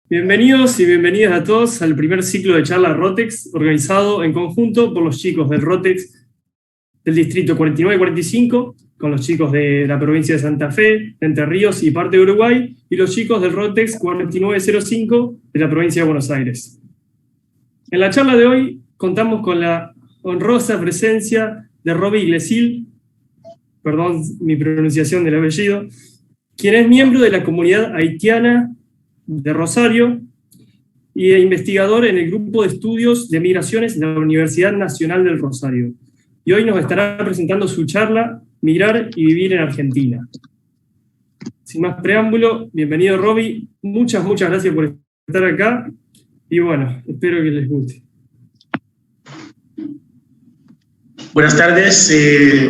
Bienvenidos y bienvenidas a todos al primer ciclo de charlas Rotex, organizado en conjunto por los chicos del Rotex del distrito 49 y 45, con los chicos de la provincia de Santa Fe, de Entre Ríos y parte de Uruguay, y los chicos del Rotex 4905 de la provincia de Buenos Aires. En la charla de hoy contamos con la honrosa presencia de Robbie Iglesill, perdón mi pronunciación del apellido, quien es miembro de la comunidad haitiana de Rosario y investigador en el Grupo de Estudios de Migraciones de la Universidad Nacional del Rosario. Y hoy nos estará presentando su charla Migrar y Vivir en Argentina. Sin más preámbulo, bienvenido Robbie, muchas gracias por estar acá y bueno, espero que les guste. Buenas tardes,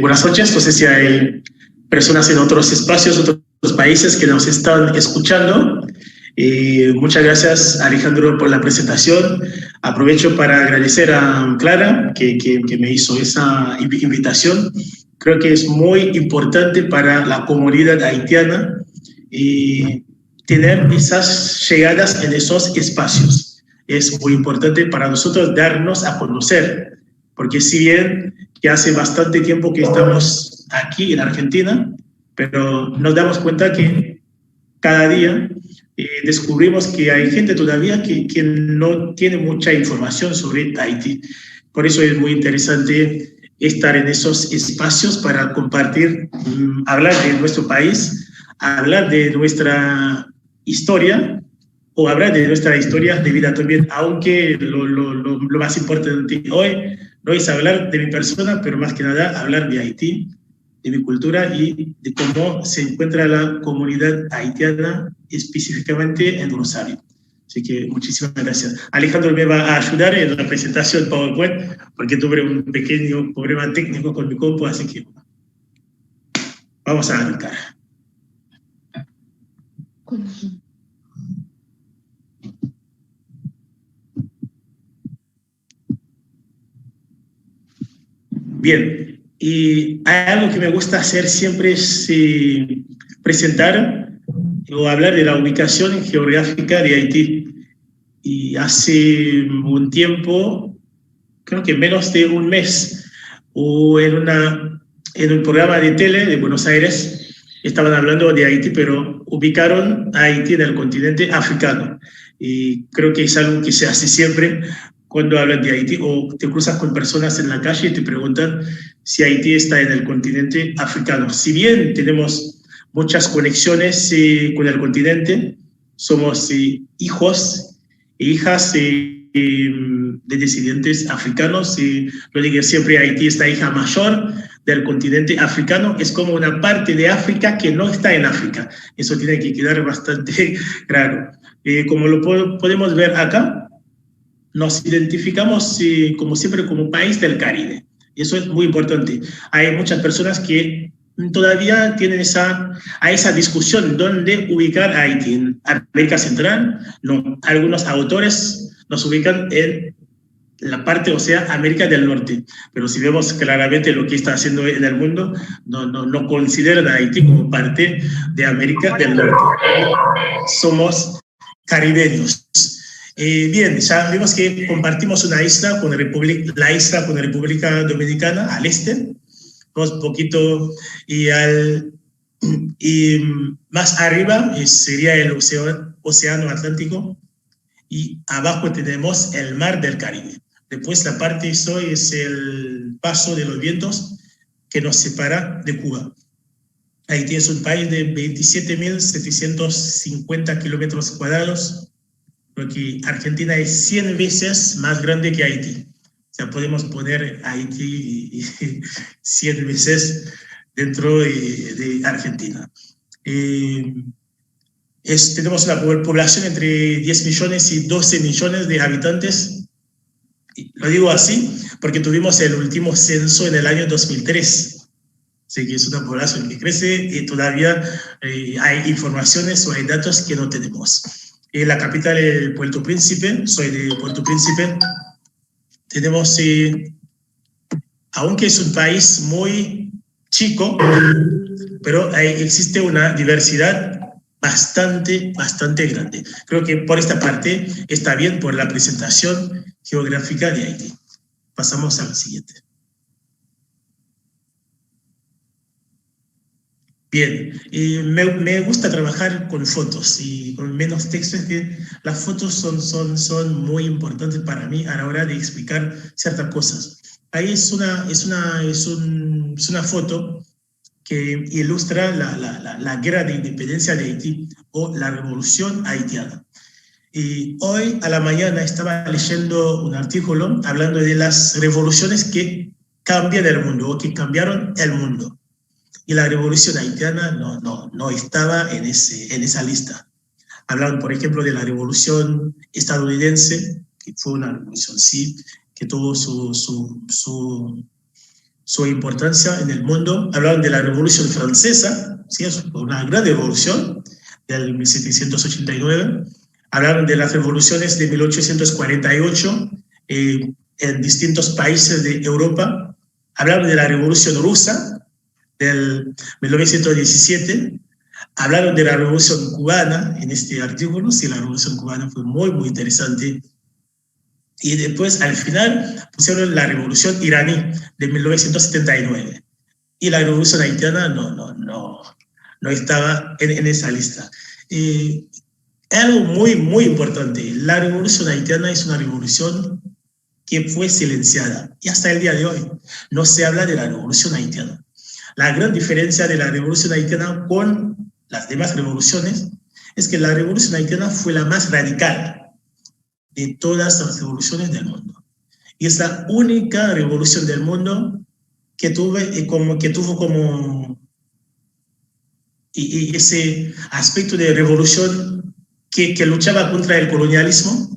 buenas noches, no sé si hay personas en otros espacios, otros países que nos están escuchando. Muchas gracias, Alejandro, por la presentación. Aprovecho para agradecer a Clara que me hizo esa invitación. Creo que es muy importante para la comunidad haitiana tener esas llegadas en esos espacios. Es muy importante para nosotros darnos a conocer, porque si bien que hace bastante tiempo que estamos aquí en Argentina, pero nos damos cuenta que cada día descubrimos que hay gente todavía que no tiene mucha información sobre Haití. Por eso es muy interesante estar en esos espacios para compartir, hablar de nuestro país, hablar de nuestra historia o hablar de nuestra historia de vida también, aunque lo más importante hoy no es hablar de mi persona, pero más que nada hablar de Haití, de mi cultura y de cómo se encuentra la comunidad haitiana específicamente en Rosario. Así que muchísimas gracias. Alejandro me va a ayudar en la presentación PowerPoint porque tuve un pequeño problema técnico con mi compu, así que vamos a arrancar. Bien. Y hay algo que me gusta hacer siempre es presentar o hablar de la ubicación geográfica de Haití. Y hace un tiempo, creo que menos de un mes, o en un programa de tele de Buenos Aires, estaban hablando de Haití, pero ubicaron a Haití en el continente africano. Y creo que es algo que se hace siempre cuando hablan de Haití, o te cruzas con personas en la calle y te preguntan si Haití está en el continente africano. Si bien tenemos muchas conexiones con el continente, somos hijos e hijas de descendientes africanos, y lo digo siempre, Haití es la hija mayor del continente africano, es como una parte de África que no está en África. Eso tiene que quedar bastante claro. Como lo podemos ver acá, nos identificamos como siempre como país del Caribe. Eso es muy importante. Hay muchas personas que todavía tienen esa discusión dónde ubicar a Haití. ¿En América Central? No. Algunos autores nos ubican en la parte, o sea, América del Norte. Pero si vemos claramente lo que está haciendo en el mundo, no consideran a Haití como parte de América del Norte. Somos caribeños. Bien, ya vimos que compartimos una isla con la isla con la República Dominicana al este, un poquito, y más arriba sería el océano Atlántico, y abajo tenemos el mar del Caribe. Después la parte sur es el paso de los vientos que nos separa de Cuba. Haití es un país de 27.750 kilómetros cuadrados, porque Argentina es 100 veces más grande que Haití. O sea, podemos poner Haití 100 veces dentro de Argentina. Tenemos una población entre 10 millones y 12 millones de habitantes. Lo digo así porque tuvimos el último censo en el año 2003. Así que es una población que crece y todavía hay informaciones o hay datos que no tenemos. La capital es Puerto Príncipe, soy de Puerto Príncipe. Tenemos, aunque es un país muy chico, pero existe una diversidad bastante grande. Creo que por esta parte está bien por la presentación geográfica de Haití. Pasamos al siguiente. Bien, me gusta trabajar con fotos y con menos texto, es que las fotos son muy importantes para mí a la hora de explicar ciertas cosas. Ahí es una foto que ilustra la guerra de independencia de Haití o la revolución haitiana. Y hoy a la mañana estaba leyendo un artículo hablando de las revoluciones que cambian el mundo o que cambiaron el mundo. Y la revolución haitiana no estaba en esa lista. Hablaban, por ejemplo, de la revolución estadounidense, que fue una revolución, sí, que tuvo su importancia en el mundo. Hablaban de la revolución francesa, sí, es una gran revolución del 1789. Hablaban de las revoluciones de 1848 en distintos países de Europa. Hablaban de la revolución rusa, del 1917, hablaron de la Revolución Cubana en este artículo, sí, la Revolución Cubana fue muy interesante. Y después, al final, pusieron la Revolución Iraní de 1979. Y la Revolución Haitiana no estaba en esa lista. Algo muy importante, la Revolución Haitiana es una revolución que fue silenciada. Y hasta el día de hoy no se habla de la Revolución Haitiana. La gran diferencia de la revolución haitiana con las demás revoluciones es que la revolución haitiana fue la más radical de todas las revoluciones del mundo. Y es la única revolución del mundo que tuvo como ese aspecto de revolución que luchaba contra el colonialismo,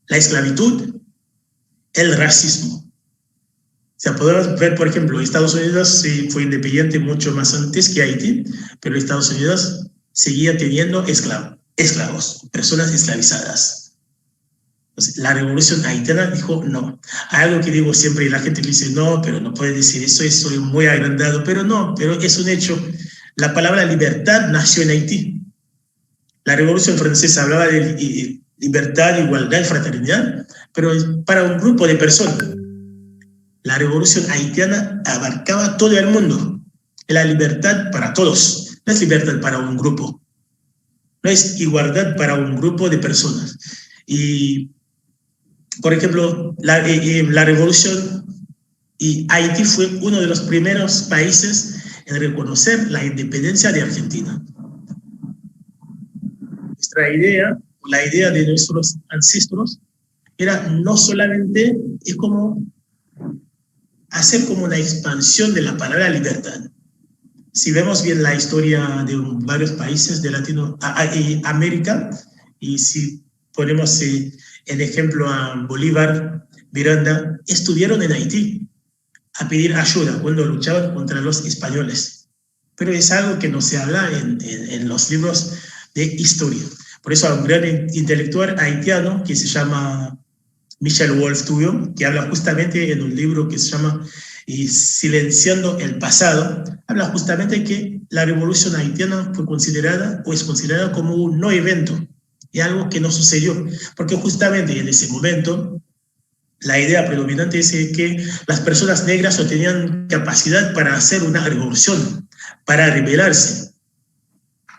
la esclavitud, el racismo. O sea, podemos ver, por ejemplo, Estados Unidos sí fue independiente mucho más antes que Haití, pero Estados Unidos seguía teniendo esclavos, personas esclavizadas. Entonces, la revolución haitiana dijo no. Algo que digo siempre, y la gente dice no, pero no puede decir eso, es muy agrandado, pero no, pero es un hecho. La palabra libertad nació en Haití. La revolución francesa hablaba de libertad, igualdad, fraternidad, pero para un grupo de personas. La revolución haitiana abarcaba todo el mundo. La libertad para todos. No es libertad para un grupo. No es igualdad para un grupo de personas. Y, por ejemplo, la revolución, y Haití fue uno de los primeros países en reconocer la independencia de Argentina. Nuestra idea, la idea de nuestros ancestros, era no solamente, es como hacer como una expansión de la palabra libertad. Si vemos bien la historia de varios países de Latinoamérica, y si ponemos en ejemplo a Bolívar, Miranda, estuvieron en Haití a pedir ayuda cuando luchaban contra los españoles. Pero es algo que no se habla en los libros de historia. Por eso hay un gran intelectual haitiano que se llama Michel Wolf-Tuyo, que habla justamente en un libro que se llama Silenciando el pasado, habla justamente que la revolución haitiana fue considerada o es considerada como un no evento, y algo que no sucedió, porque justamente en ese momento la idea predominante es que las personas negras no tenían capacidad para hacer una revolución, para rebelarse,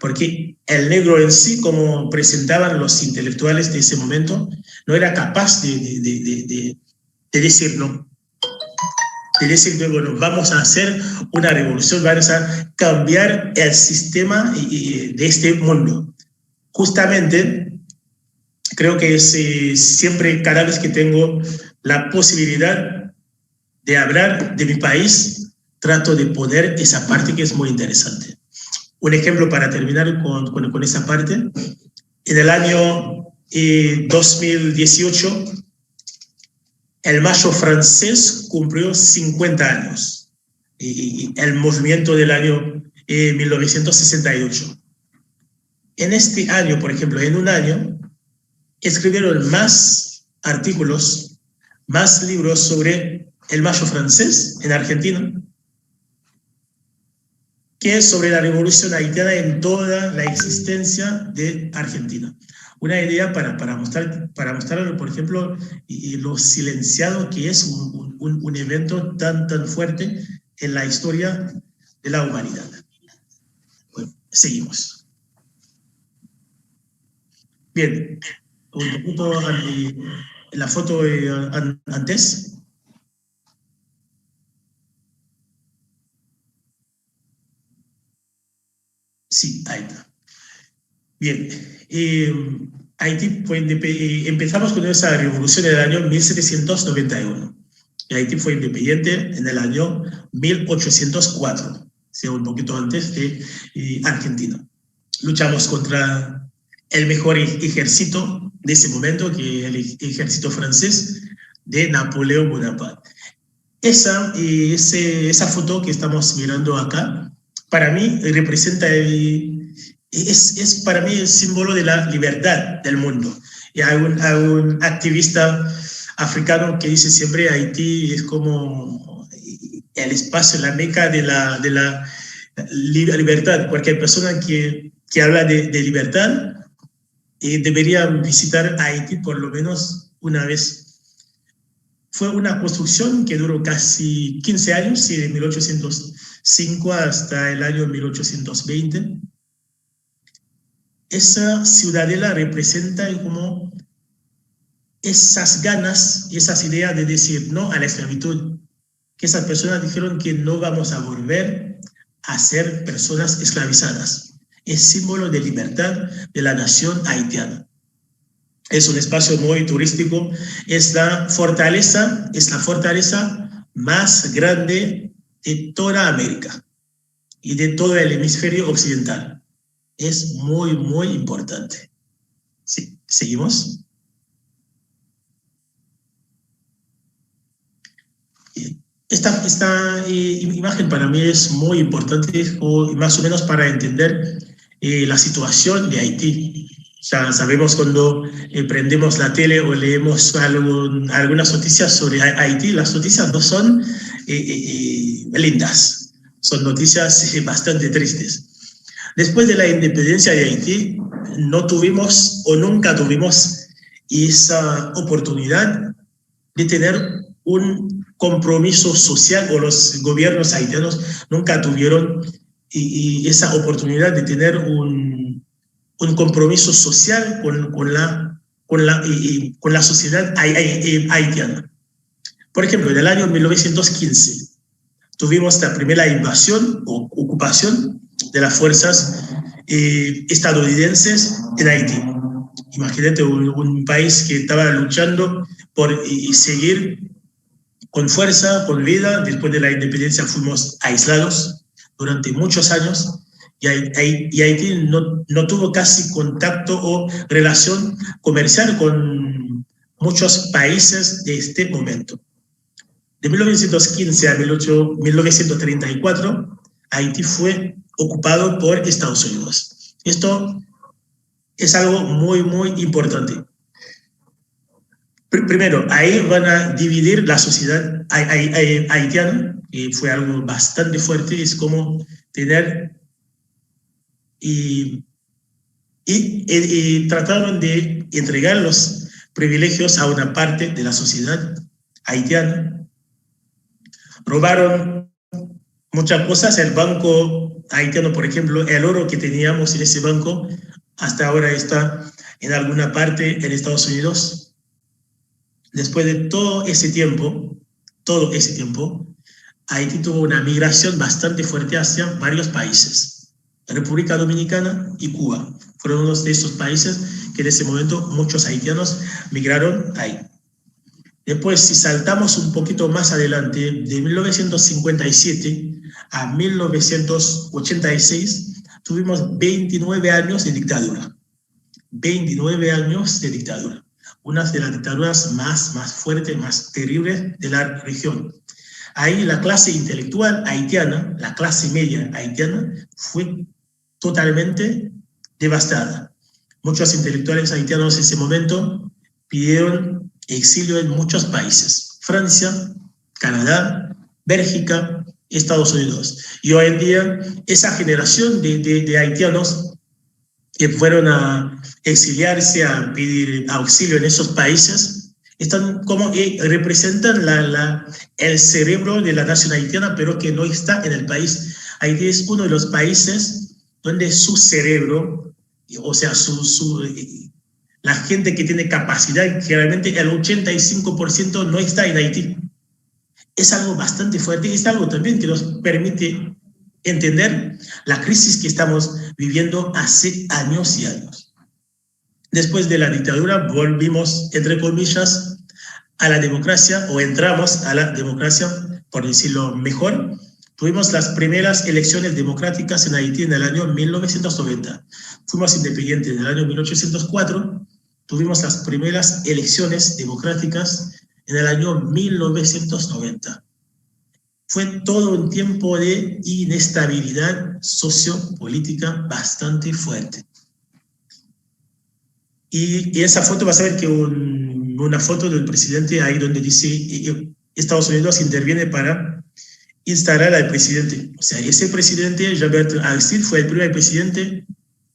porque el negro en sí, como presentaban los intelectuales de ese momento, no era capaz de decir no. De decir que, bueno, vamos a hacer una revolución, vamos a cambiar el sistema de este mundo. Justamente, creo que siempre, cada vez que tengo la posibilidad de hablar de mi país, trato de poner esa parte que es muy interesante. Un ejemplo para terminar con esa parte. En el año 2018, el Mayo francés cumplió 50 años. Y el movimiento del año 1968. En este año, por ejemplo, en un año, escribieron más artículos, más libros sobre el Mayo francés en Argentina que es sobre la revolución haitiana en toda la existencia de Argentina. Una idea para mostrar, por ejemplo, lo silenciado que es un evento tan fuerte en la historia de la humanidad. Bueno, seguimos. Bien, un poquito la foto antes. Sí, ahí está. Bien, Haití empezamos con esa revolución en el año 1791. Y Haití fue independiente en el año 1804, o sea, un poquito antes de Argentina. Luchamos contra el mejor ejército de ese momento, que el ejército francés de Napoleón Bonaparte. Esa foto que estamos mirando acá, para mí representa es para mí el símbolo de la libertad del mundo. Y hay un activista africano que dice siempre Haití es como el espacio, la meca de la libertad. Cualquier persona que habla de libertad debería visitar Haití por lo menos una vez. Fue una construcción que duró casi 15 años, de 1805 hasta el año 1820. Esa ciudadela representa como esas ganas y esas ideas de decir no a la esclavitud, que esas personas dijeron que no vamos a volver a ser personas esclavizadas. Es símbolo de libertad de la nación haitiana. Es un espacio muy turístico, es la fortaleza más grande de toda América y de todo el hemisferio occidental. Es muy, muy importante. Sí, ¿seguimos? Esta imagen para mí es muy importante, más o menos para entender la situación de Haití. Ya sabemos cuando prendemos la tele o leemos algunas noticias sobre Haití, las noticias no son lindas, son noticias bastante tristes. Después de la independencia de Haití, no tuvimos o nunca tuvimos esa oportunidad de tener un compromiso social, o los gobiernos haitianos nunca tuvieron esa oportunidad de tener un compromiso social con la sociedad haitiana. Por ejemplo, en el año 1915 tuvimos la primera invasión o ocupación de las fuerzas estadounidenses en Haití. Imagínate un país que estaba luchando por seguir con fuerza, con vida. Después de la independencia fuimos aislados durante muchos años. Y Haití no tuvo casi contacto o relación comercial con muchos países de este momento. De 1915 a 1934, Haití fue ocupado por Estados Unidos. Esto es algo muy, muy importante. Primero, ahí van a dividir la sociedad haitiana, y fue algo bastante fuerte. Es como tener... Y trataron de entregar los privilegios a una parte de la sociedad haitiana. Robaron muchas cosas. El banco haitiano, por ejemplo, el oro que teníamos en ese banco, hasta ahora está en alguna parte en Estados Unidos. Después de todo ese tiempo, Haití tuvo una migración bastante fuerte hacia varios países. República Dominicana y Cuba fueron uno de esos países que en ese momento muchos haitianos migraron ahí. Después, si saltamos un poquito más adelante, de 1957 a 1986, tuvimos 29 años de dictadura. 29 años de dictadura. Una de las dictaduras más fuertes, más terribles de la región. Ahí la clase intelectual haitiana, la clase media haitiana, fue totalmente devastada. Muchos intelectuales haitianos en ese momento pidieron exilio en muchos países: Francia, Canadá, Bélgica, Estados Unidos. Y hoy en día, esa generación de haitianos que fueron a exiliarse, a pedir auxilio en esos países, están como representan el cerebro de la nación haitiana, pero que no está en el país. Haití es uno de los países donde su cerebro, o sea, la gente que tiene capacidad, generalmente el 85% no está en Haití. Es algo bastante fuerte y es algo también que nos permite entender la crisis que estamos viviendo hace años y años. Después de la dictadura volvimos, entre comillas, a la democracia, o entramos a la democracia, por decirlo mejor. Tuvimos las primeras elecciones democráticas en Haití en el año 1990. Fuimos independientes en el año 1804. Tuvimos las primeras elecciones democráticas en el año 1990. Fue todo un tiempo de inestabilidad sociopolítica bastante fuerte. Y esa foto vas a ver que una foto del presidente ahí donde dice Estados Unidos interviene para instalar al presidente. O sea, ese presidente, Jean-Bertrand Aristide, fue el primer presidente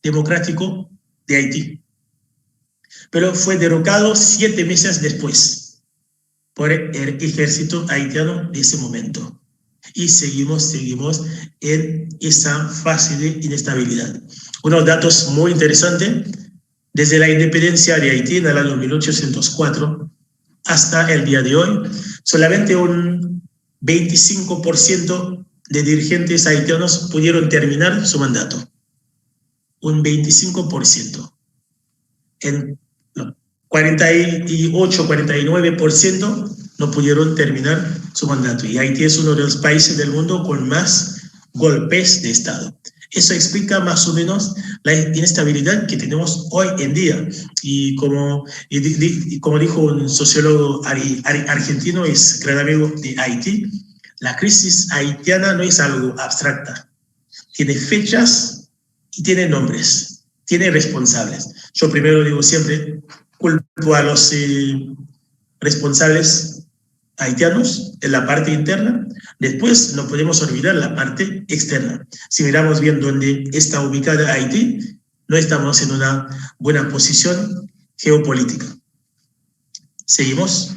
democrático de Haití. Pero fue derrocado 7 meses después por el ejército haitiano de ese momento. Y seguimos en esa fase de inestabilidad. Unos datos muy interesantes: desde la independencia de Haití en el año 1804 hasta el día de hoy, solamente un 25% de dirigentes haitianos pudieron terminar su mandato. Un 25%. En 48, 49% no pudieron terminar su mandato. Y Haití es uno de los países del mundo con más golpes de Estado. Eso explica más o menos la inestabilidad que tenemos hoy en día. Y como dijo un sociólogo argentino, es gran amigo de Haití, la crisis haitiana no es algo abstracta. Tiene fechas y tiene nombres, tiene responsables. Yo primero digo siempre, culpo a los responsables haitianos en la parte interna. Después no podemos olvidar la parte externa. Si miramos bien dónde está ubicada Haití, no estamos en una buena posición geopolítica. ¿Seguimos?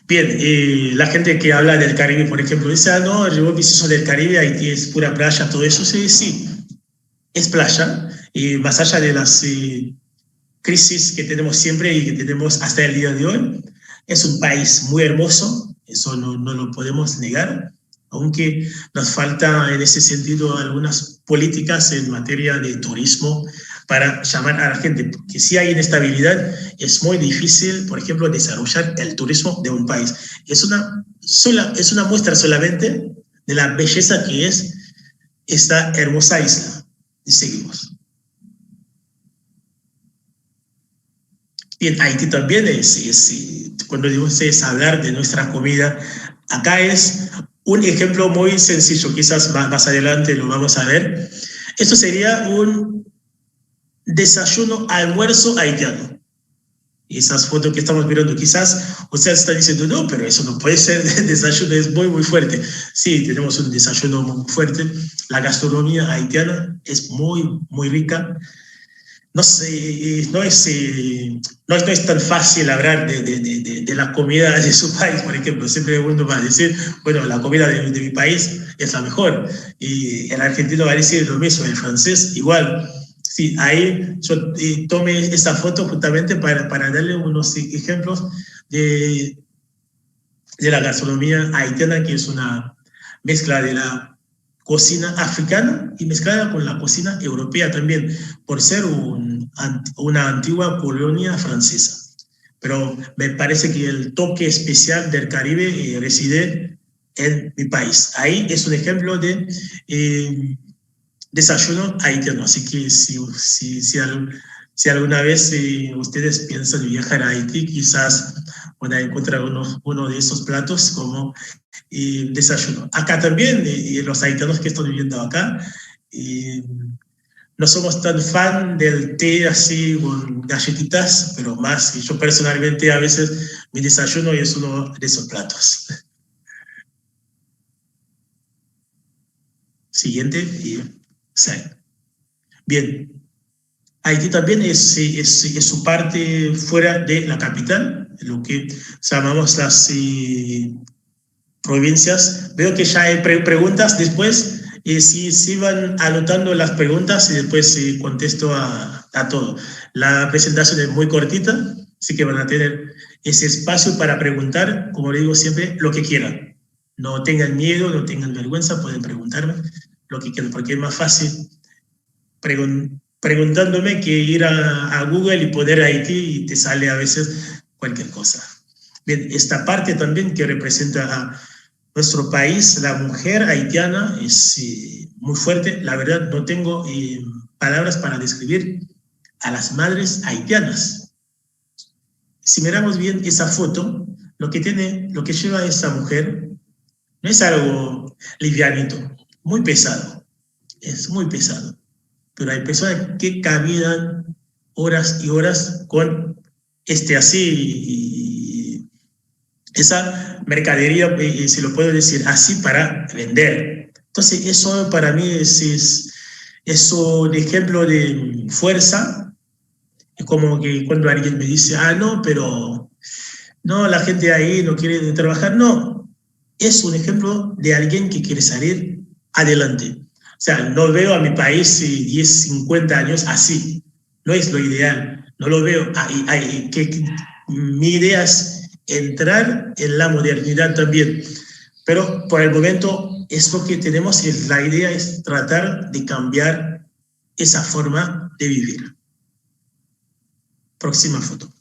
Bien, la gente que habla del Caribe, por ejemplo, dice, no, yo soy del Caribe, Haití es pura playa, todo eso. Sí, es playa, y más allá de las crisis que tenemos siempre y que tenemos hasta el día de hoy, es un país muy hermoso, eso no lo podemos negar, aunque nos falta en ese sentido algunas políticas en materia de turismo para llamar a la gente, porque si hay inestabilidad es muy difícil, por ejemplo, desarrollar el turismo de un país. Es una muestra solamente de la belleza que es esta hermosa isla. Y seguimos. Bien, Haití también cuando digo es hablar de nuestra comida, acá es un ejemplo muy sencillo, quizás más adelante lo vamos a ver. Esto sería un desayuno, almuerzo haitiano. Y esas fotos que estamos mirando, quizás usted está diciendo, no, pero eso no puede ser desayuno, es muy, muy fuerte. Sí, tenemos un desayuno muy fuerte. La gastronomía haitiana es muy, muy rica. No es tan fácil hablar de la comida de su país, por ejemplo. Siempre uno va a decir, bueno, la comida de mi país es la mejor. Y el argentino va a decir lo mismo, el francés igual. Sí, ahí yo tomé esta foto justamente para darle unos ejemplos de la gastronomía haitiana, que es una mezcla de la cocina africana y mezclada con la cocina europea también, por ser una antigua colonia francesa. Pero me parece que el toque especial del Caribe reside en mi país. Ahí es un ejemplo de desayuno haitiano. Así que si alguna vez ustedes piensan viajar a Haití, quizás van a encontrar uno de esos platos como desayuno. Acá también, los haitianos que están viviendo acá, no somos tan fan del té así con galletitas, pero más, y yo personalmente a veces mi desayuno es uno de esos platos. Siguiente, y sale. Bien, Haití también es su parte fuera de la capital, lo que llamamos las provincias. Veo que ya hay preguntas después, si van anotando las preguntas y después contesto a todo. La presentación es muy cortita, así que van a tener ese espacio para preguntar, como le digo siempre, lo que quieran. No tengan miedo, no tengan vergüenza, pueden preguntarme lo que quieran, porque es más fácil preguntándome que ir a Google y poner Haití y te sale a veces cualquier cosa. Bien, esta parte también que representa a nuestro país, la mujer haitiana, es muy fuerte. La verdad, no tengo palabras para describir a las madres haitianas. Si miramos bien esa foto, lo que lleva esa mujer no es algo livianito, muy pesado, es muy pesado. Pero hay personas que caminan horas y horas con esa mercadería, si lo puedo decir así, para vender. Entonces, eso para mí es un ejemplo de fuerza. Es como que cuando alguien me dice, no, pero no, la gente ahí no quiere trabajar. No, es un ejemplo de alguien que quiere salir adelante. O sea, no veo a mi país 10, 50 años así. No es lo ideal. No lo veo. Mi idea es entrar en la modernidad también. Pero por el momento, esto que tenemos, la idea es tratar de cambiar esa forma de vivir. Próxima foto.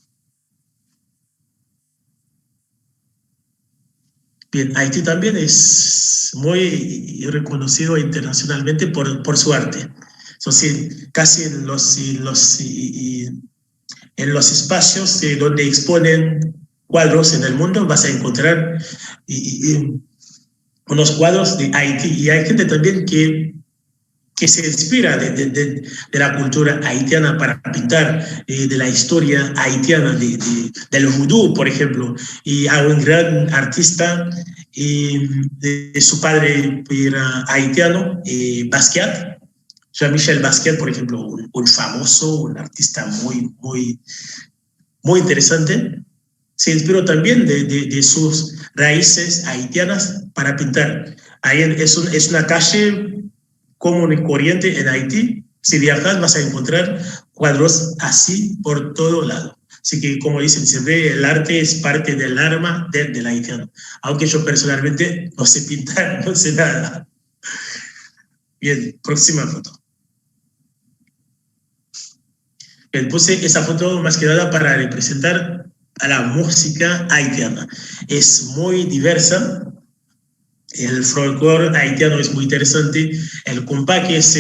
Bien, Haití también es muy reconocido internacionalmente por su arte. Entonces, casi en los espacios donde exponen cuadros en el mundo vas a encontrar unos cuadros de Haití. Y hay gente también que se inspira de la cultura haitiana para pintar, de la historia haitiana, del vudú, por ejemplo. Y a un gran artista, de su padre era haitiano, Basquiat, Jean-Michel Basquiat, por ejemplo, un famoso, un artista muy, muy, muy interesante. Se inspiró también de sus raíces haitianas para pintar. Ahí es una calle común y corriente en Haití. Si viajas vas a encontrar cuadros así por todo lado. Así que, como dicen siempre, el arte es parte del alma del haitiano. Aunque yo personalmente no sé pintar, no sé nada. Bien, próxima foto. Bien, puse esa foto más que nada para representar a la música haitiana. Es muy diversa. El folclore haitiano es muy interesante. El compa, que es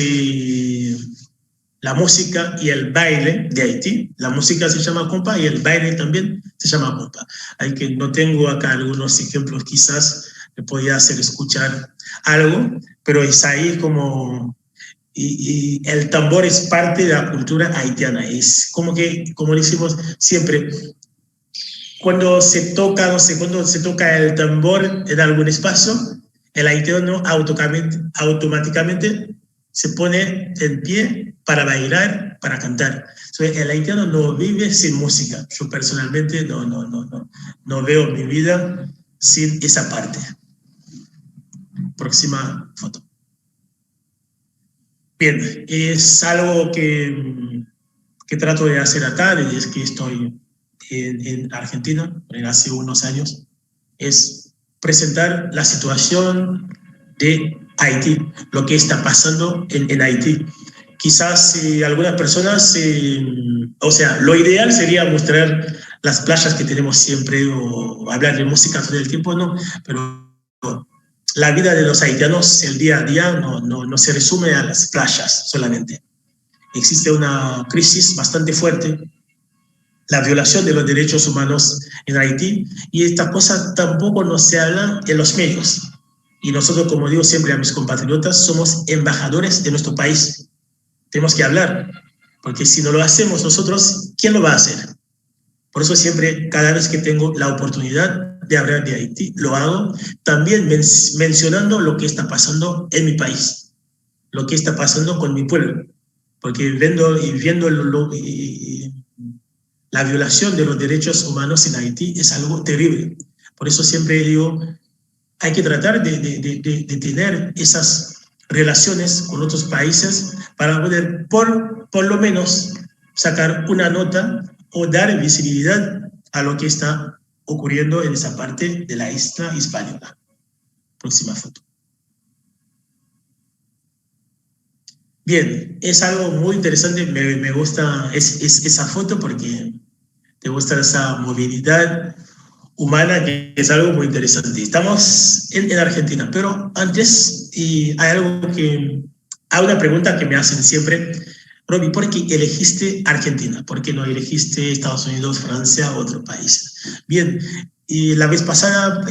la música y el baile de Haití. La música se llama compa y el baile también se llama compa. No tengo acá algunos ejemplos, quizás me podía hacer escuchar algo, pero es ahí como... Y el tambor es parte de la cultura haitiana. Es como que, como decimos siempre, cuando se toca, no sé, cuando se toca el tambor en algún espacio, el haitiano automáticamente se pone en pie para bailar, para cantar. Entonces, el haitiano no vive sin música. Yo personalmente no veo mi vida sin esa parte. Próxima foto. Bien, es algo que trato de hacer acá desde que estoy en Argentina, hace unos años, es presentar la situación de Haití, lo que está pasando en Haití. Quizás algunas personas, o sea, lo ideal sería mostrar las playas que tenemos siempre o hablar de música todo el tiempo, no, pero la vida de los haitianos, el día a día, no se resume a las playas solamente. Existe una crisis bastante fuerte, la violación de los derechos humanos en Haití, y esta cosa tampoco no se habla en los medios. Y nosotros, como digo siempre a mis compatriotas, somos embajadores de nuestro país. tenemos que hablar, porque si no lo hacemos nosotros, ¿quién lo va a hacer? Por eso siempre, cada vez que tengo la oportunidad de hablar de Haití, lo hago también mencionando lo que está pasando en mi país, lo que está pasando con mi pueblo, porque viendo la violación de los derechos humanos en Haití es algo terrible. Por eso siempre digo, hay que tratar de tener esas relaciones con otros países para poder por lo menos sacar una nota o dar visibilidad a lo que está ocurriendo en esa parte de la isla hispánica. Próxima foto. Bien, es algo muy interesante, me gusta esa foto porque te gusta esa movilidad humana, que es algo muy interesante. Estamos en Argentina, pero antes hay una pregunta que me hacen siempre. Robbie, ¿por qué elegiste Argentina? ¿Por qué no elegiste Estados Unidos, Francia u otro país? Bien, y la vez pasada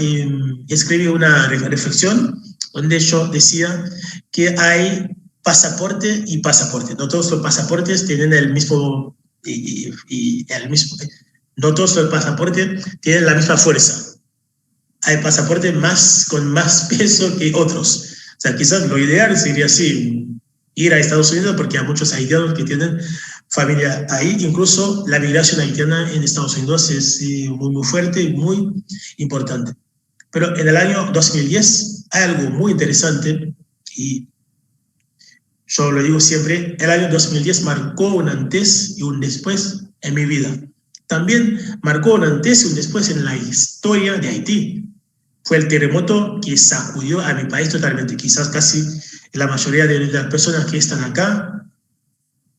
escribí una reflexión donde yo decía que hay pasaporte y pasaporte. No todos los pasaportes tienen el mismo, no todos los pasaportes tienen la misma fuerza. Hay pasaportes con más peso que otros. O sea, quizás lo ideal sería así, ir a Estados Unidos, porque hay muchos haitianos que tienen familia ahí. Incluso la migración haitiana en Estados Unidos es muy fuerte y muy importante. Pero en el año 2010 hay algo muy interesante, y yo lo digo siempre, el año 2010 marcó un antes y un después en mi vida. También marcó un antes y un después en la historia de Haití. Fue el terremoto que sacudió a mi país totalmente. Quizás casi la mayoría de las personas que están acá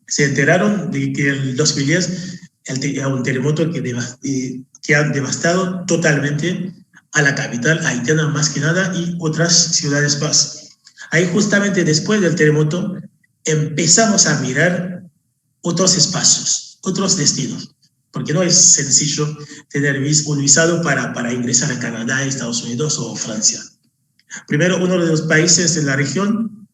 se enteraron de que el 2010 era un terremoto que ha devastado totalmente a la capital haitiana más que nada y otras ciudades más. Ahí justamente después del terremoto empezamos a mirar otros espacios, otros destinos, porque no es sencillo tener un visado para ingresar a Canadá, Estados Unidos o Francia. Primero, uno de los países de la región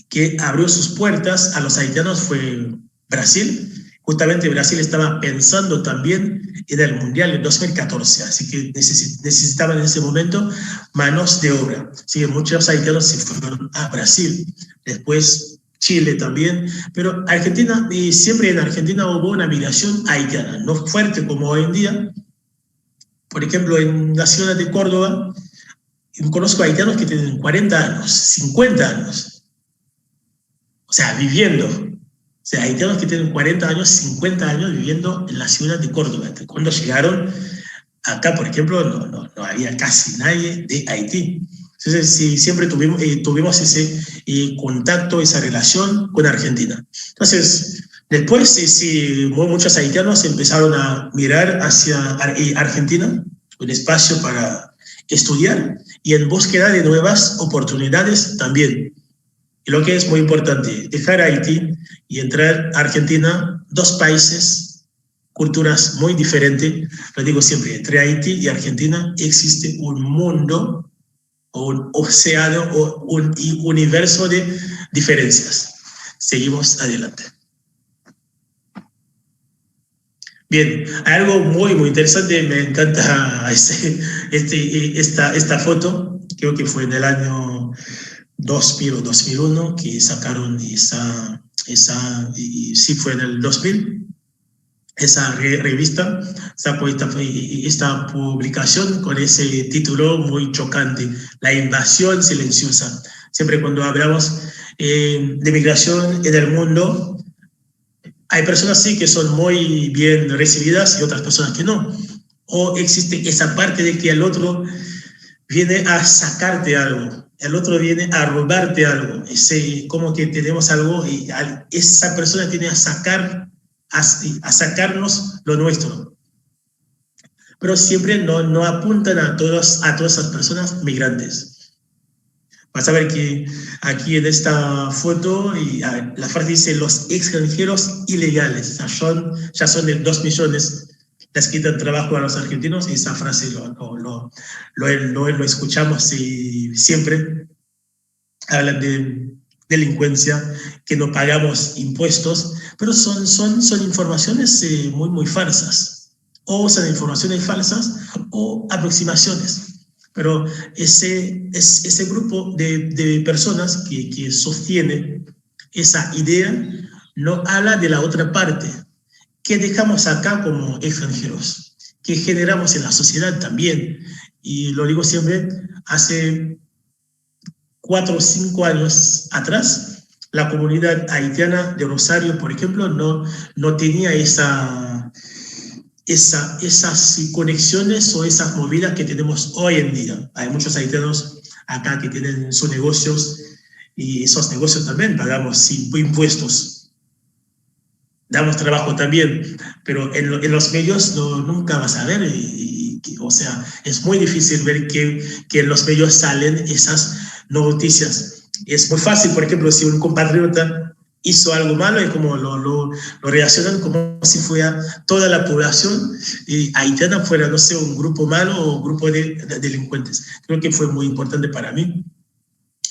que abrió sus puertas a los haitianos fue Brasil. Justamente Brasil estaba pensando también en el Mundial de 2014, así que necesitaban en ese momento manos de obra. Así que muchos haitianos se fueron a Brasil. Después Chile también, pero Argentina, y siempre en Argentina hubo una migración haitiana, no fuerte como hoy en día. Por ejemplo, en la ciudad de Córdoba, conozco haitianos que tienen 40 años, 50 años, o sea, viviendo. O sea, haitianos que tienen 40 años, 50 años viviendo en la ciudad de Córdoba. Cuando llegaron acá, por ejemplo, no había casi nadie de Haití. Entonces, sí, siempre tuvimos ese contacto, esa relación con Argentina. Entonces, después, muchos haitianos empezaron a mirar hacia Argentina, un espacio para estudiar y en búsqueda de nuevas oportunidades también. Y lo que es muy importante, dejar Haití y entrar a Argentina, dos países, culturas muy diferentes. Lo digo siempre, entre Haití y Argentina existe un mundo, o un océano, o un universo de diferencias. Seguimos adelante. Bien, hay algo muy interesante, me encanta esta foto, creo que fue en el año 2000 o 2001 que sacaron sí fue en el 2000, esa revista sacó esta publicación con ese título muy chocante, La invasión silenciosa. Siempre cuando hablamos de migración en el mundo, hay personas sí que son muy bien recibidas y otras personas que no. O existe esa parte de que el otro viene a sacarte algo, el otro viene a robarte algo. Como que tenemos algo y esa persona tiene a sacarnos lo nuestro. Pero siempre no apuntan a todas esas personas migrantes. Vas a ver que aquí en esta foto la frase dice los extranjeros ilegales, ya son de 2 millones, les quitan trabajo a los argentinos, y esa frase lo escuchamos y siempre hablan de delincuencia, que no pagamos impuestos, pero son informaciones muy falsas, o son informaciones falsas o aproximaciones. Pero ese grupo de personas que sostiene esa idea no habla de la otra parte, que dejamos acá como extranjeros, que generamos en la sociedad también. Y lo digo siempre, hace 4 o 5 años atrás, la comunidad haitiana de Rosario, por ejemplo, no tenía esas conexiones o esas movidas que tenemos hoy en día. Hay muchos haitianos acá que tienen sus negocios y esos negocios también pagamos impuestos. Damos trabajo también, pero en los medios nunca vas a ver. O sea, es muy difícil ver que en los medios salen esas noticias. Es muy fácil, por ejemplo, si un compatriota hizo algo malo y como lo reaccionan como si fuera toda la población haitiana fuera, no sé, un grupo malo o un grupo de delincuentes. Creo que fue muy importante para mí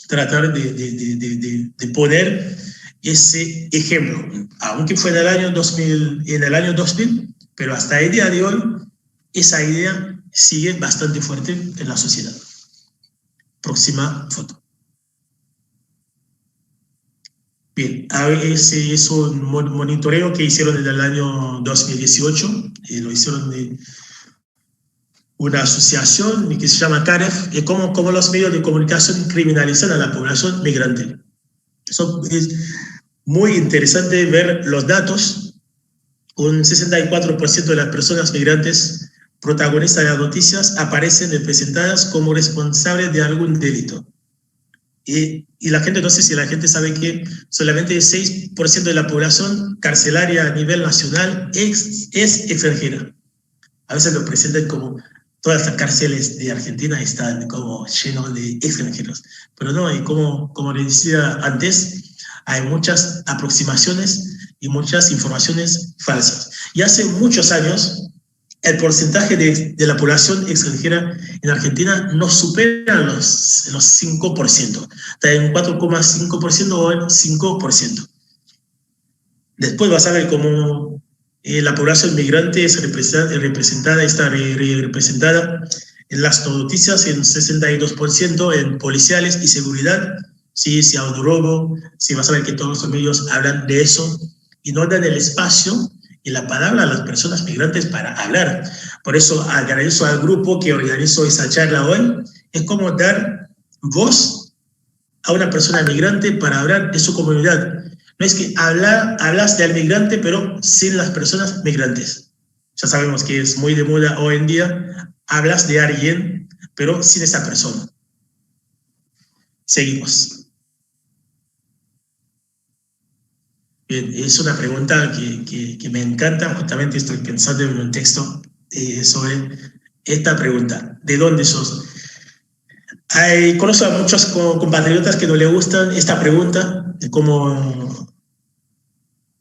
tratar de poner ese ejemplo, aunque fue en el año 2000, pero hasta el día de hoy esa idea sigue bastante fuerte en la sociedad. Próxima foto. Bien, ese es un monitoreo que hicieron en el año 2018, lo hicieron de una asociación que se llama CAREF, cómo los medios de comunicación criminalizan a la población migrante. Eso es muy interesante ver los datos. Un 64% de las personas migrantes protagonistas de las noticias aparecen representadas como responsables de algún delito. Y la gente, no sé si la gente sabe que solamente el 6% de la población carcelaria a nivel nacional es extranjera. A veces lo presentan como todas las cárceles de Argentina están como llenos de extranjeros. Pero no, y como les decía antes, hay muchas aproximaciones y muchas informaciones falsas. Y hace muchos años, el porcentaje de la población extranjera en Argentina no supera los 5%. Está en 4,5% o en 5%. Después vas a ver cómo la población migrante es representada en las noticias en 62%, en policiales y seguridad. Sí, si hay un robo, sí vas a ver que todos los medios hablan de eso y no dan el espacio y la palabra a las personas migrantes para hablar. Por eso agradezco al grupo que organizó esa charla hoy. Es como dar voz a una persona migrante para hablar de su comunidad. No es que hablas del migrante, pero sin las personas migrantes. Ya sabemos que es muy de moda hoy en día. Hablas de alguien, pero sin esa persona. Seguimos. Bien, es una pregunta que me encanta. Justamente estoy pensando en un texto sobre esta pregunta. ¿De dónde sos? Conozco a muchos compatriotas que no les gustan esta pregunta, como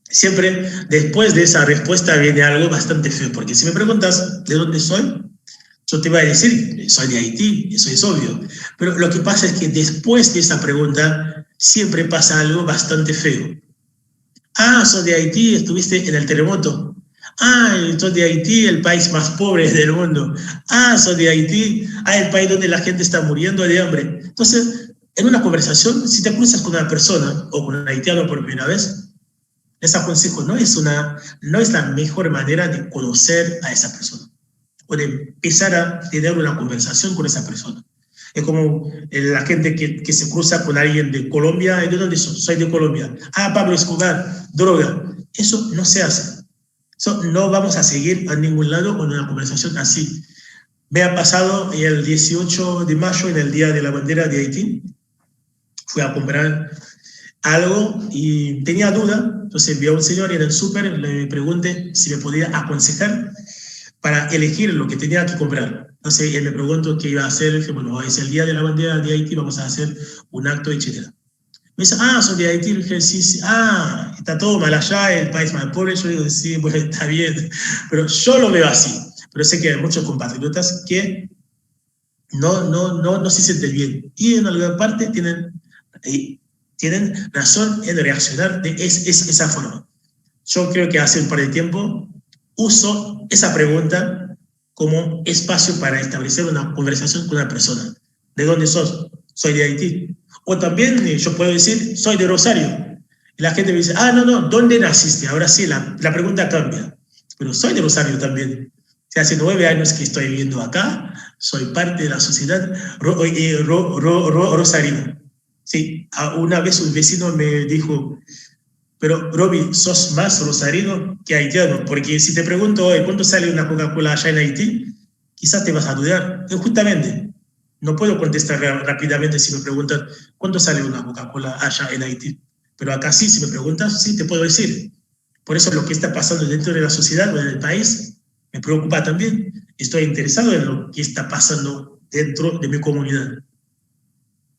siempre después de esa respuesta viene algo bastante feo, porque si me preguntas de dónde soy, yo te voy a decir, soy de Haití, eso es obvio, pero lo que pasa es que después de esa pregunta siempre pasa algo bastante feo. Ah, sos de Haití, estuviste en el terremoto. Ah, sos de Haití, el país más pobre del mundo. Ah, sos de Haití, el país donde la gente está muriendo de hambre. Entonces, en una conversación, si te cruzas con una persona o con un haitiano por primera vez, les aconsejo, no es la mejor manera de conocer a esa persona o de empezar a tener una conversación con esa persona. Es como la gente que se cruza con alguien de Colombia. ¿De dónde soy? De Colombia. Ah, Pablo Escobar, droga. Eso no se hace. Eso no vamos a seguir a ningún lado con una conversación así. Me ha pasado el 18 de mayo, en el Día de la Bandera de Haití. Fui a comprar algo y tenía duda. Entonces vi a un señor en el súper, le pregunté si me podía aconsejar para elegir lo que tenía que comprar. Entonces él me preguntó qué iba a hacer. Dije, bueno, es el Día de la Bandera de Haití, vamos a hacer un acto, etc. Me dice, soy de Haití. Dije, sí. Está todo mal allá, el país más pobre. Yo digo, sí, bueno, está bien. Pero yo lo veo así. Pero sé que hay muchos compatriotas que no se sienten bien. Y en alguna parte tienen tienen razón en reaccionar de esa forma. Yo creo que hace un par de tiempo uso esa pregunta como espacio para establecer una conversación con una persona. ¿De dónde sos? Soy de Haití. O también yo puedo decir, soy de Rosario. Y la gente me dice, no, ¿dónde naciste? Ahora sí, la pregunta cambia. Pero soy de Rosario también. Hace 9 años que estoy viviendo acá, soy parte de la sociedad rosarina. Sí, una vez un vecino me dijo, pero Robbie, sos más rosarino que haitiano, porque si te pregunto hoy, ¿cuánto sale una Coca-Cola allá en Haití? Quizás te vas a dudar. Justamente, no puedo contestar rápidamente si me preguntan, ¿cuánto sale una Coca-Cola allá en Haití? Pero acá sí, si me preguntas, sí te puedo decir. Por eso lo que está pasando dentro de la sociedad o en el país me preocupa también. Estoy interesado en lo que está pasando dentro de mi comunidad.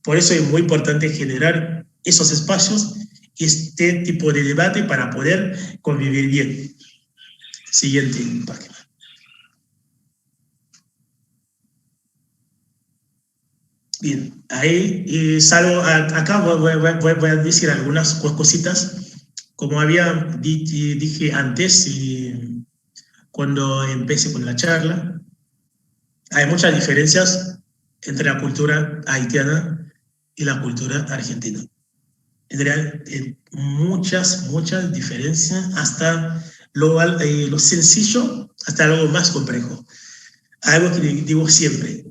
Por eso es muy importante generar esos espacios, este tipo de debate para poder convivir bien. Siguiente página. Bien, ahí salgo, acá voy a decir algunas cositas. Como dije antes, cuando empecé con la charla, hay muchas diferencias entre la cultura haitiana y la cultura argentina. En realidad, muchas diferencias, hasta lo sencillo hasta algo más complejo. Algo que digo siempre,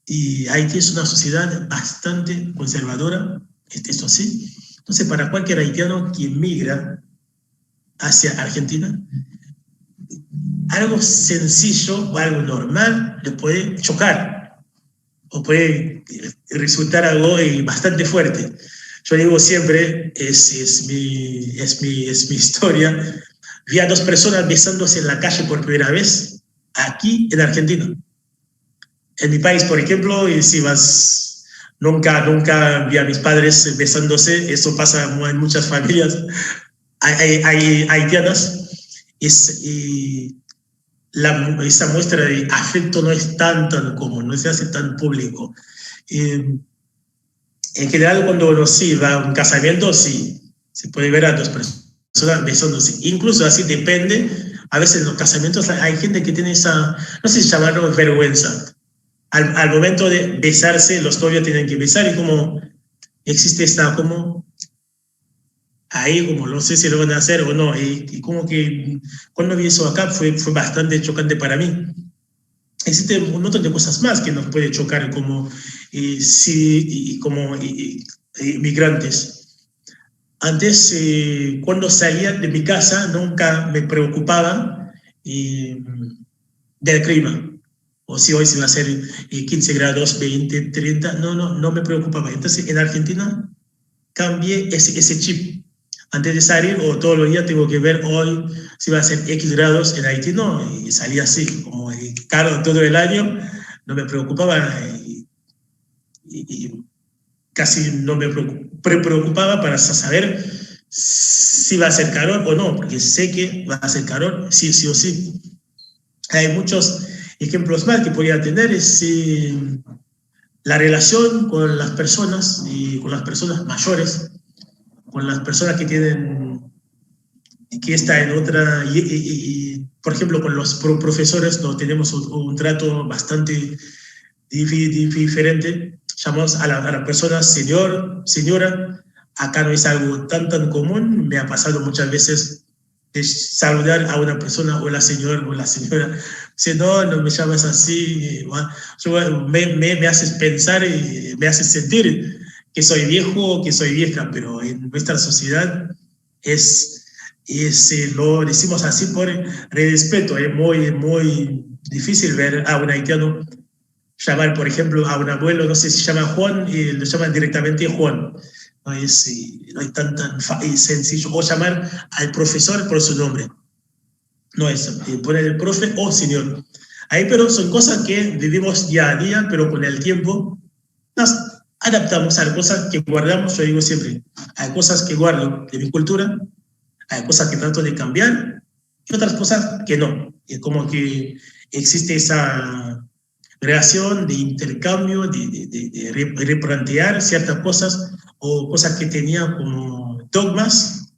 y Haití es una sociedad bastante conservadora, esto así. Entonces, para cualquier haitiano que migra hacia Argentina, algo sencillo o algo normal le puede chocar o puede resultar algo bastante fuerte. Yo digo siempre, es mi historia, vi a 2 personas besándose en la calle por primera vez aquí en Argentina. En mi país, por ejemplo, y si vas, nunca vi a mis padres besándose, eso pasa en muchas familias haitianas, esa muestra de afecto no es tan común, no se hace tan público. En general, cuando uno sí va a un casamiento, sí, se puede ver a 2 personas besándose. Incluso así depende, a veces en los casamientos hay gente que tiene esa, no sé si llamarlo vergüenza. Al momento de besarse, los novios tienen que besar y como existe esta, como ahí, como no sé si lo van a hacer o no, y como que cuando vi eso acá fue bastante chocante para mí. Existen un montón de cosas más que nos puede chocar como como migrantes. Antes, cuando salía de mi casa, nunca me preocupaba del clima. O si hoy se va a hacer 15 grados, 20, 30, no me preocupaba. Entonces, en Argentina cambié ese chip. Antes de salir, o todos los días tengo que ver hoy si va a ser X grados. En Haití no, y salía así, como caro todo el año, no me preocupaba y casi no me preocupaba para saber si va a ser calor o no, porque sé que va a ser calor sí o sí. Hay muchos ejemplos más que podría tener, es la relación con las personas y con las personas mayores, con las personas que está en otra, por ejemplo, con los profesores no tenemos un trato bastante diferente. Llamamos a la persona señora, acá no es algo tan común, me ha pasado muchas veces de saludar a una persona, hola señor, hola señora, si no me llamas así, me haces pensar y me haces sentir que soy viejo o que soy vieja, pero en nuestra sociedad lo decimos así por respeto. Es muy difícil ver a un haitiano llamar, por ejemplo, a un abuelo, no sé si se llama Juan, y lo llaman directamente Juan. No es tan sencillo. O llamar al profesor por su nombre. No es poner el profe o señor. Ahí, pero son cosas que vivimos día a día, pero con el tiempo nos adaptamos a cosas que guardamos. Yo digo siempre, hay cosas que guardo de mi cultura, hay cosas que trato de cambiar y otras cosas que no. Es como que existe esa creación, de intercambio, de replantear ciertas cosas o cosas que tenían como dogmas.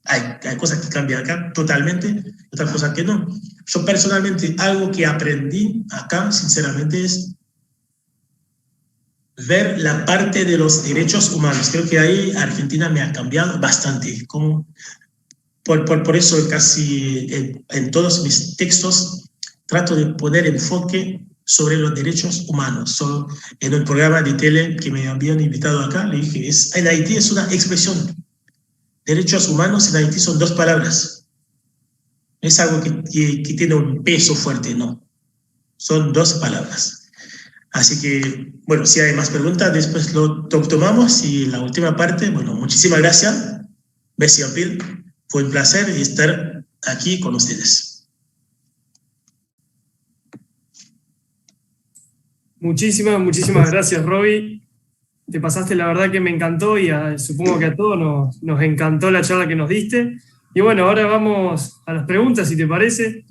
Hay cosas que cambian acá totalmente, otras cosas que no. Yo personalmente, algo que aprendí acá, sinceramente, es ver la parte de los derechos humanos. Creo que ahí Argentina me ha cambiado bastante. Como por eso casi en todos mis textos trato de poner enfoque sobre los derechos humanos. Solo en un programa de tele que me habían invitado acá, le dije, en Haití es una expresión. Derechos humanos en Haití son 2 palabras. Es algo que tiene un peso fuerte, no. Son 2 palabras. Así que, bueno, si hay más preguntas, después lo tomamos. Y la última parte, bueno, muchísimas gracias. Bessie Apil. Fue un placer estar aquí con ustedes. Muchísimas gracias, Roby. Te pasaste, la verdad que me encantó y supongo que a todos nos encantó la charla que nos diste. Y bueno, ahora vamos a las preguntas, si te parece.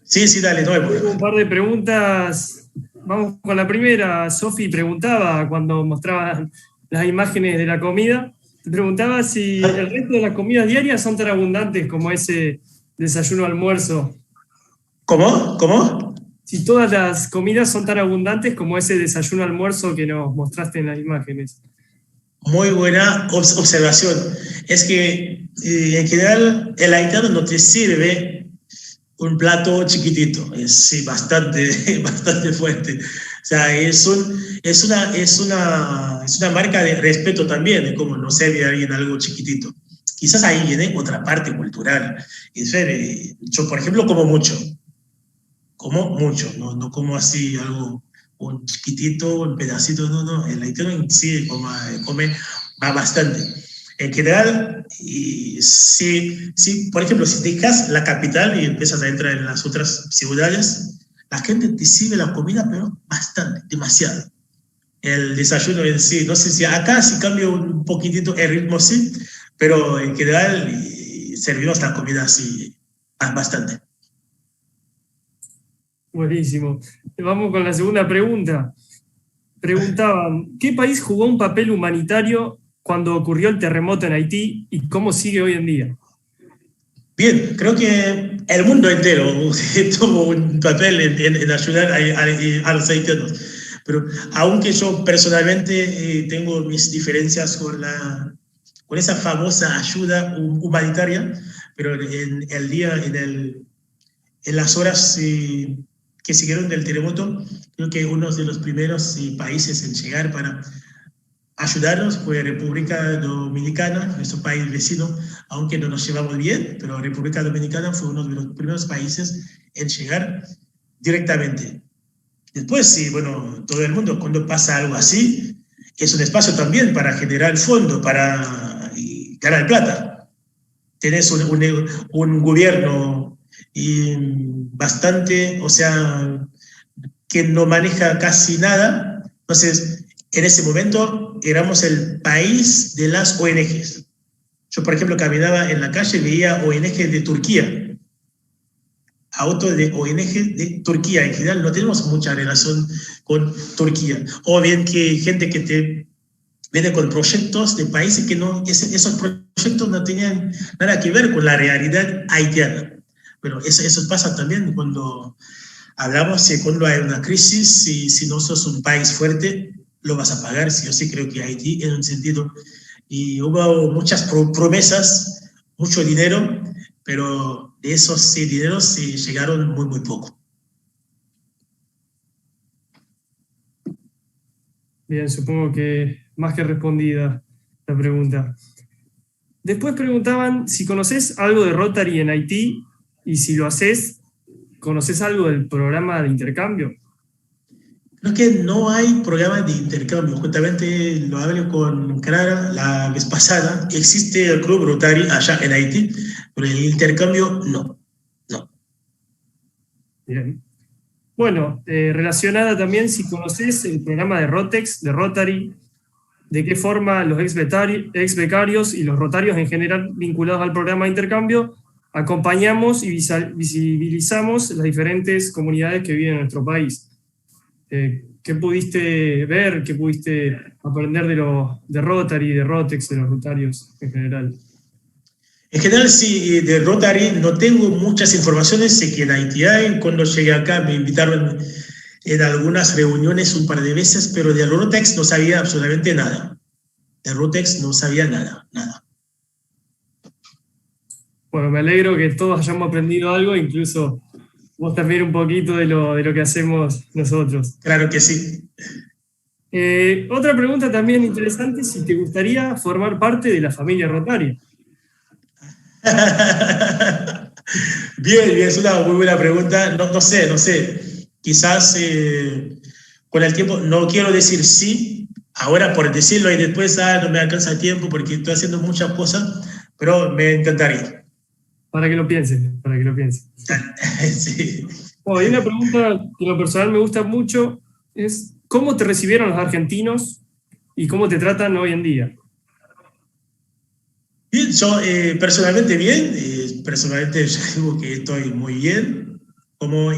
Sí, dale, no hay problema. Tengo un par de preguntas. Vamos con la primera. Sofi preguntaba cuando mostraban las imágenes de la comida. Te preguntaba si el resto de las comidas diarias son tan abundantes como ese desayuno-almuerzo. ¿Cómo? Si todas las comidas son tan abundantes como ese desayuno-almuerzo que nos mostraste en las imágenes. Muy buena observación. Es que en general el haitiano no te sirve un plato chiquitito, es bastante fuerte. O sea, es una marca de respeto también, de cómo no sirve a alguien algo chiquitito. Quizás ahí viene otra parte cultural. Yo, por ejemplo, como mucho, no como así algo, un chiquitito, un pedacito, no. El haitiano en sí come bastante. En general, por ejemplo, si dejas la capital y empiezas a entrar en las otras ciudades, la gente te sirve la comida, pero bastante, demasiado. El desayuno en sí, no sé si acá sí cambia un poquitito el ritmo, sí, pero en general servimos la comida así bastante. Buenísimo. Vamos con la segunda pregunta. Preguntaban, ¿qué país jugó un papel humanitario cuando ocurrió el terremoto en Haití y cómo sigue hoy en día? Bien, creo que el mundo entero tuvo un papel en ayudar a los haitianos. Pero aunque yo personalmente tengo mis diferencias con esa famosa ayuda humanitaria, pero en las horas que siguieron del terremoto, creo que uno de los primeros países en llegar para ayudarnos fue República Dominicana, nuestro país vecino, aunque no nos llevamos bien, pero República Dominicana fue uno de los primeros países en llegar directamente. Después, sí, bueno, todo el mundo, cuando pasa algo así, es un espacio también para generar fondo, para ganar plata. Tenés un gobierno bastante, o sea, que no maneja casi nada. Entonces, en ese momento éramos el país de las ONGs. Yo, por ejemplo, caminaba en la calle y veía ONGs de Turquía, autos de ONG de Turquía. En general no tenemos mucha relación con Turquía. O bien que gente que te viene con proyectos de países que esos proyectos no tenían nada que ver con la realidad haitiana. Pero eso pasa también cuando hablamos de cuando hay una crisis, si no sos un país fuerte, lo vas a pagar. Sí, yo sí creo que Haití en un sentido, y hubo muchas promesas, mucho dinero, pero de esos dineros llegaron muy poco. Bien, supongo que más que respondida la pregunta. Después preguntaban si conoces algo de Rotary en Haití y si lo haces, ¿conoces algo del programa de intercambio? Creo que no hay programa de intercambio. Justamente lo hablé con Clara la vez pasada. Existe el Club Rotary allá en Haití, pero el intercambio no. Bien. Bueno, relacionada también, si conoces el programa de Rotex, de Rotary, de qué forma los ex becarios y los rotarios en general vinculados al programa de intercambio acompañamos y visibilizamos las diferentes comunidades que viven en nuestro país. ¿Qué pudiste ver, qué pudiste aprender de Rotary, de Rotex, de los Rotarios en general? En general, sí, de Rotary no tengo muchas informaciones. Sé que en Haití hay, cuando llegué acá me invitaron en algunas reuniones un par de veces, pero de Rotex no sabía absolutamente nada. De Rotex no sabía nada, nada. Bueno, me alegro que todos hayamos aprendido algo, incluso vos también un poquito de lo que hacemos nosotros. Claro que sí. Otra pregunta también interesante, si te gustaría formar parte de la familia Rotaria. Bien, bien, es una muy buena pregunta. No sé. Quizás con el tiempo, no quiero decir sí, ahora por decirlo y después no me alcanza el tiempo porque estoy haciendo muchas cosas, pero me encantaría. Para que lo pienses, para que lo pienses. Sí. Bueno, y una pregunta que en lo personal me gusta mucho es, ¿cómo te recibieron los argentinos y cómo te tratan hoy en día? Bien, yo personalmente bien, personalmente yo digo que estoy muy bien. Como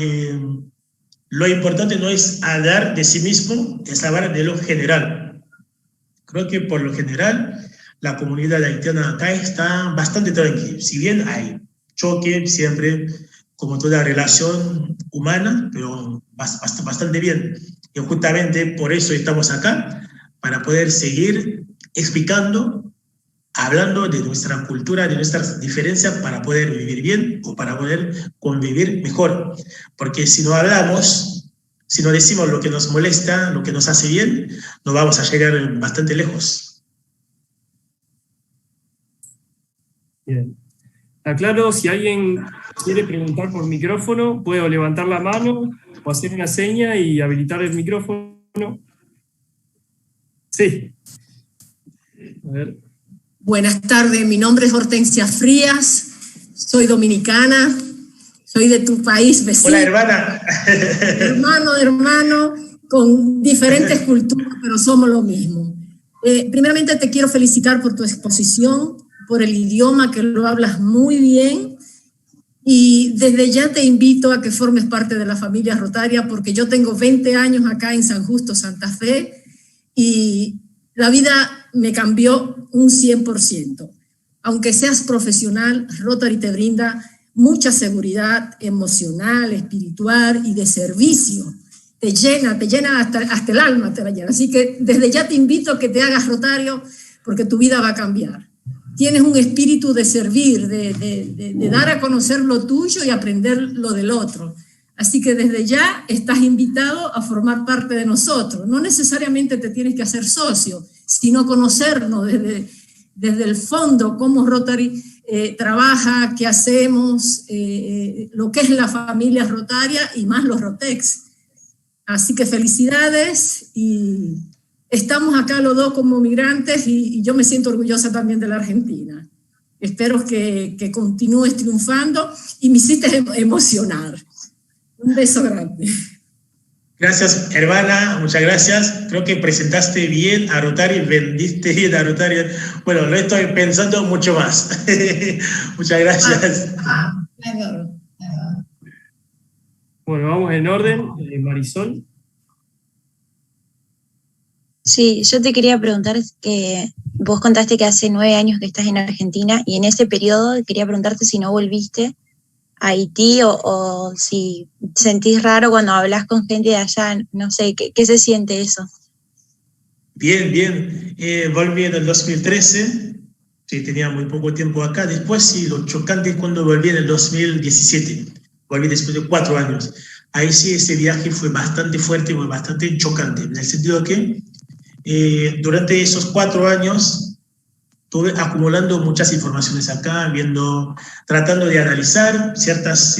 lo importante no es hablar de sí mismo, es hablar de lo general. Creo que por lo general la comunidad haitiana acá está bastante tranquila. Si bien hay choque siempre, como toda relación humana, pero bastante bien. Y justamente por eso estamos acá, para poder seguir explicando, hablando de nuestra cultura, de nuestras diferencias para poder vivir bien o para poder convivir mejor. Porque si no hablamos, si no decimos lo que nos molesta, lo que nos hace bien, no vamos a llegar bastante lejos. Bien. Aclaro, si alguien quiere preguntar por micrófono, puedo levantar la mano o hacer una seña y habilitar el micrófono. Sí. A ver. Buenas tardes, mi nombre es Hortensia Frías, soy dominicana, soy de tu país vecino. Hola, hermana. Hermano, con diferentes culturas, pero somos lo mismo. Primeramente te quiero felicitar por tu exposición, por el idioma que lo hablas muy bien, y desde ya te invito a que formes parte de la familia Rotaria, porque yo tengo 20 años acá en San Justo, Santa Fe, y la vida me cambió un 100%. Aunque seas profesional, Rotary te brinda mucha seguridad emocional, espiritual y de servicio. Te llena hasta el alma, te la llena. Así que desde ya te invito a que te hagas rotario, porque tu vida va a cambiar. Tienes un espíritu de servir, de dar a conocer lo tuyo y aprender lo del otro. Así que desde ya estás invitado a formar parte de nosotros. No necesariamente te tienes que hacer socio, sino conocernos desde el fondo, cómo Rotary trabaja, qué hacemos, lo que es la familia Rotaria y más los Rotex. Así que felicidades, y estamos acá los dos como migrantes y yo me siento orgullosa también de la Argentina. Espero que continúes triunfando y me hiciste emocionar. Un beso grande. Gracias, hermana, muchas gracias. Creo que presentaste bien a Rotary, vendiste bien a Rotary. Bueno, lo estoy pensando mucho más. Muchas gracias. Bueno, vamos en orden. Marisol. Sí, yo te quería preguntar que vos contaste que hace 9 años que estás en Argentina, y en ese periodo quería preguntarte si no volviste a Haití o si sentís raro cuando hablas con gente de allá, no sé, ¿qué se siente eso? Bien. Volví en el 2013, sí, tenía muy poco tiempo acá. Después sí, lo chocante es cuando volví en el 2017, volví después de 4 años. Ahí sí, ese viaje fue bastante fuerte, fue bastante chocante, en el sentido que durante esos 4 años estuve acumulando muchas informaciones acá, tratando de analizar ciertas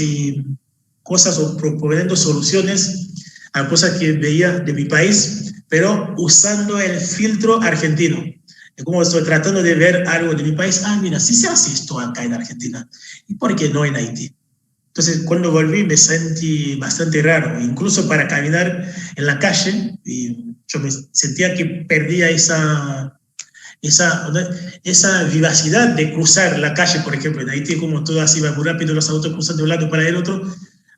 cosas o proponiendo soluciones a cosas que veía de mi país, pero usando el filtro argentino. Es como estoy tratando de ver algo de mi país. Mira, sí se hace esto acá en Argentina, ¿y por qué no en Haití? Entonces, cuando volví me sentí bastante raro, incluso para caminar en la calle, y yo me sentía que perdía esa vivacidad de cruzar la calle, por ejemplo. En Haití, como todo así va muy rápido, los autos cruzan de un lado para el otro, no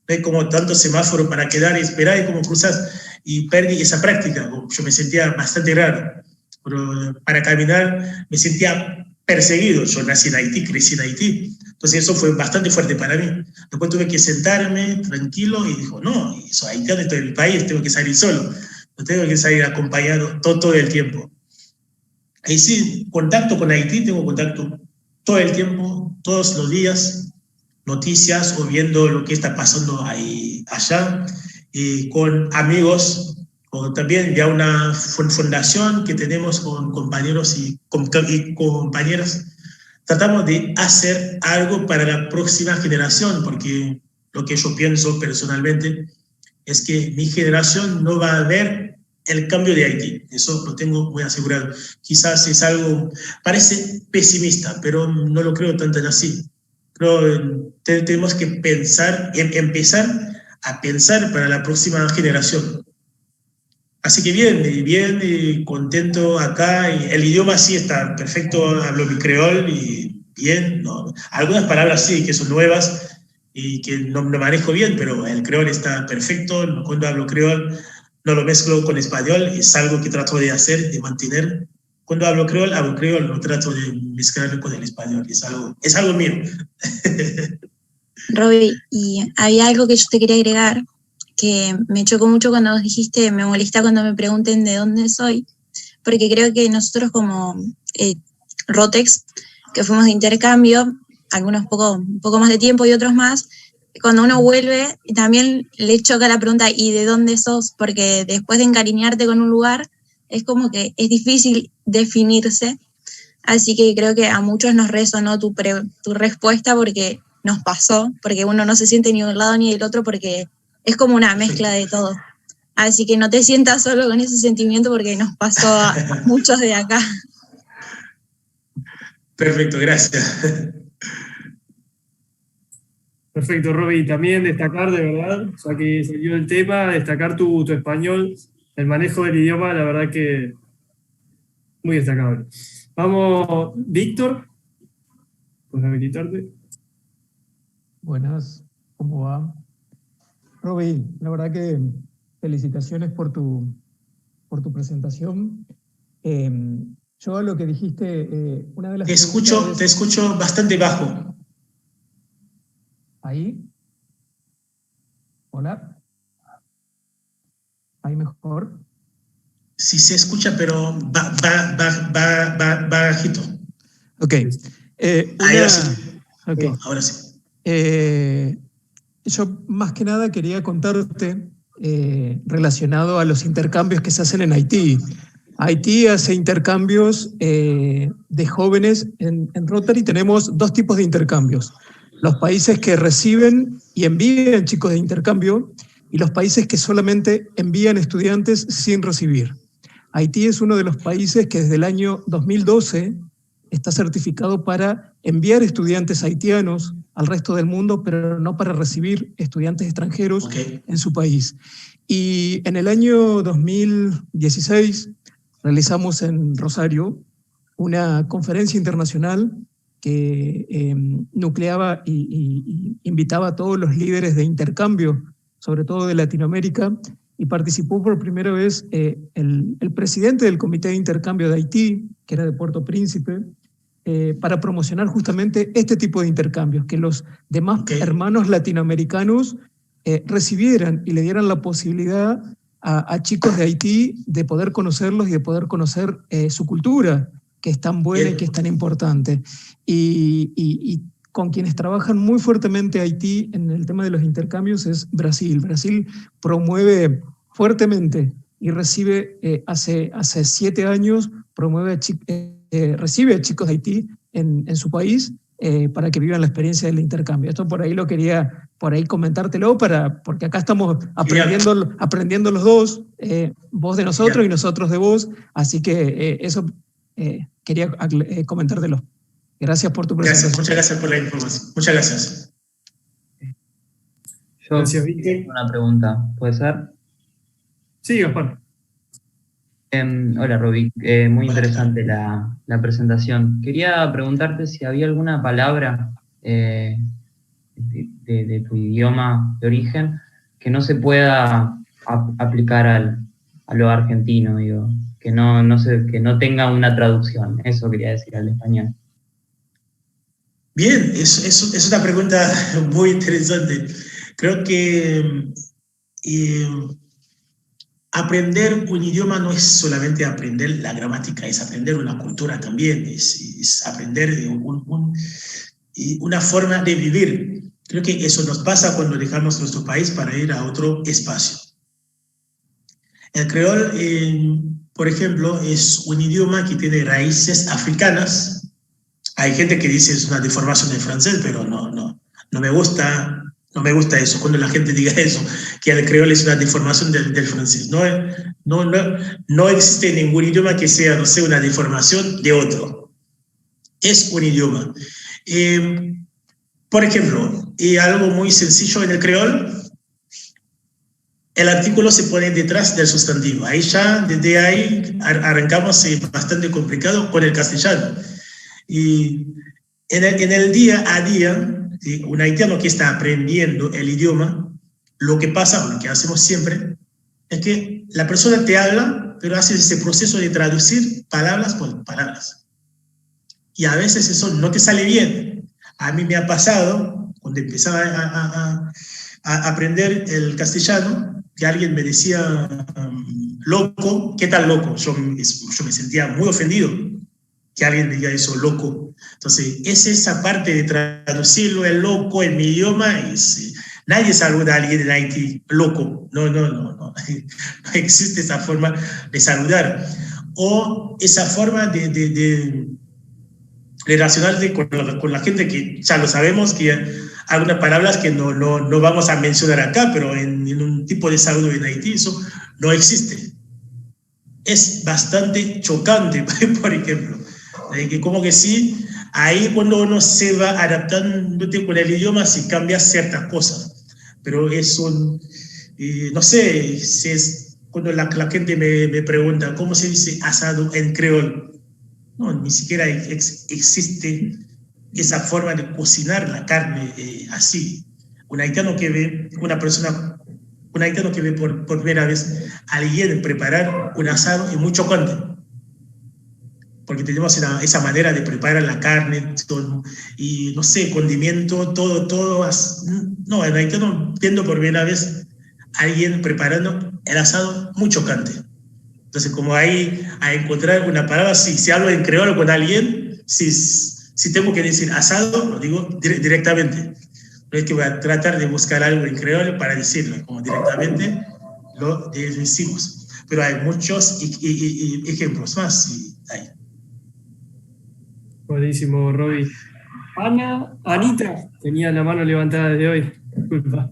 hay como tanto semáforo para quedar y esperar y como cruzas. y perdí esa práctica. Yo me sentía bastante raro. Pero para caminar me sentía perseguido. Yo nací en Haití, crecí en Haití. Entonces eso fue bastante fuerte para mí. Después tuve que sentarme tranquilo y dijo, no, soy haitiano, estoy en mi país, tengo que salir solo. No tengo que salir acompañado todo el tiempo. Ahí sí, contacto con Haití, tengo contacto todo el tiempo, todos los días, noticias o viendo lo que está pasando ahí, allá, y con amigos, o también ya una fundación que tenemos con compañeros y compañeras. Tratamos de hacer algo para la próxima generación, porque lo que yo pienso personalmente es que mi generación no va a ver el cambio de Haití. Eso lo tengo muy asegurado. Quizás es algo, parece pesimista, pero no lo creo tanto así. Creo que tenemos que pensar, empezar a pensar para la próxima generación. Así que bien, contento acá. Y el idioma sí está perfecto, hablo mi creol y bien. ¿No? Algunas palabras sí que son nuevas y que no manejo bien, pero el creol está perfecto. Cuando hablo creol no lo mezclo con español, es algo que trato de hacer, de mantener. Cuando hablo creol, no trato de mezclarlo con el español, es algo mío. Robbie, y había algo que yo te quería agregar, que me chocó mucho cuando vos dijiste, me molesta cuando me pregunten de dónde soy, porque creo que nosotros como Rotex, que fuimos de intercambio, algunos un poco más de tiempo y otros más, cuando uno vuelve también le choca la pregunta ¿y de dónde sos? Porque después de encariñarte con un lugar es como que es difícil definirse, así que creo que a muchos nos resonó tu respuesta porque nos pasó, porque uno no se siente ni de un lado ni del otro porque es como una mezcla de todo. Así que no te sientas solo con ese sentimiento porque nos pasó a muchos de acá. Perfecto, gracias. Perfecto, Robbie. También destacar, de verdad, ya que salió el tema, destacar tu español, el manejo del idioma, la verdad que muy destacable. Vamos, Víctor. ¿Puedes habilitarte? Buenas, ¿cómo va? Robbie, la verdad que felicitaciones por tu presentación. Yo a lo que dijiste, una de las te escucho bastante bajo. ¿Ahí? ¿Hola? ¿Ahí mejor? Sí se escucha, pero bajito. Ok. Ahora sí. Okay. Ahora sí. Yo más que nada quería contarte relacionado a los intercambios que se hacen en Haití. Haití hace intercambios de jóvenes. En Rotary tenemos dos tipos de intercambios. Los países que reciben y envían chicos de intercambio y los países que solamente envían estudiantes sin recibir. Haití es uno de los países que desde el año 2012 está certificado para enviar estudiantes haitianos al resto del mundo, pero no para recibir estudiantes extranjeros en su país. Y en el año 2016 realizamos en Rosario una conferencia internacional que nucleaba y invitaba a todos los líderes de intercambio, sobre todo de Latinoamérica, y participó por primera vez el presidente del Comité de Intercambio de Haití, que era de Puerto Príncipe, para promocionar justamente este tipo de intercambios, que los demás hermanos latinoamericanos recibieran y le dieran la posibilidad a chicos de Haití de poder conocerlos y de poder conocer su cultura, que es tan buena y que es tan importante. Y con quienes trabajan muy fuertemente Haití en el tema de los intercambios es Brasil. Brasil promueve fuertemente y recibe, hace 7 años, recibe a chicos de Haití en su país para que vivan la experiencia del intercambio. Esto por ahí lo quería comentártelo, porque acá estamos aprendiendo los dos, vos de nosotros y nosotros de vos, así que eso quería comentártelo. Gracias por tu presentación. Muchas gracias por la información. Muchas gracias. Gracias, Víctor. Una pregunta, ¿puede ser? Sí, Gaspar. Hola, Robbie. Muy interesante la presentación. Quería preguntarte si había alguna palabra de tu idioma de origen que no se pueda aplicar a lo argentino, digo, que no tenga una traducción, eso quería decir al español. Bien, es una pregunta muy interesante. Creo que aprender un idioma no es solamente aprender la gramática, es aprender una cultura también, es aprender una forma de vivir. Creo que eso nos pasa cuando dejamos nuestro país para ir a otro espacio. El creol, por ejemplo, es un idioma que tiene raíces africanas. Hay gente que dice es una deformación del francés, pero no me gusta. No me gusta eso, cuando la gente diga eso, que el creol es una deformación del francés. No existe ningún idioma que sea, no sé, una deformación de otro. Es un idioma. Por ejemplo, algo muy sencillo en el creol, el artículo se pone detrás del sustantivo. Ahí ya, desde ahí, arrancamos bastante complicado con el castellano. Y en el día a día, ¿sí? Un haitiano que está aprendiendo el idioma, lo que pasa, o lo que hacemos siempre, es que la persona te habla, pero hace ese proceso de traducir palabras por palabras. Y a veces eso no te sale bien. A mí me ha pasado, cuando empezaba a aprender el castellano, que alguien me decía, loco, ¿qué tal loco? Yo me sentía muy ofendido que alguien me diga eso, loco. Entonces, es esa parte de traducirlo, el loco, en mi idioma, nadie saluda a alguien en Haití, loco. No existe esa forma de saludar. O esa forma de relacionarte con la gente que ya lo sabemos, que hay algunas palabras que no vamos a mencionar acá, pero en un tipo de saludo en Haití eso no existe. Es bastante chocante, por ejemplo. Como que sí, ahí cuando uno se va adaptando con el idioma, sí cambia ciertas cosas. Pero eso, no sé, si es cuando la gente me pregunta cómo se dice asado en creol. No, ni siquiera existe esa forma de cocinar la carne así. Un haitiano que ve por primera vez a alguien preparar un asado es muy chocante, porque tenemos esa manera de preparar la carne y, no sé, condimento, todo. No, el haitiano viendo por primera vez a alguien preparando el asado muy chocante. Entonces, como ahí a encontrar una palabra, si hablo en creol con alguien, si tengo que decir asado, lo digo directamente. No es que voy a tratar de buscar algo en creol para decirlo, como directamente lo decimos. Pero hay muchos ejemplos más. Sí, hay. Buenísimo, Roby. Anita tenía la mano levantada desde hoy. Disculpa.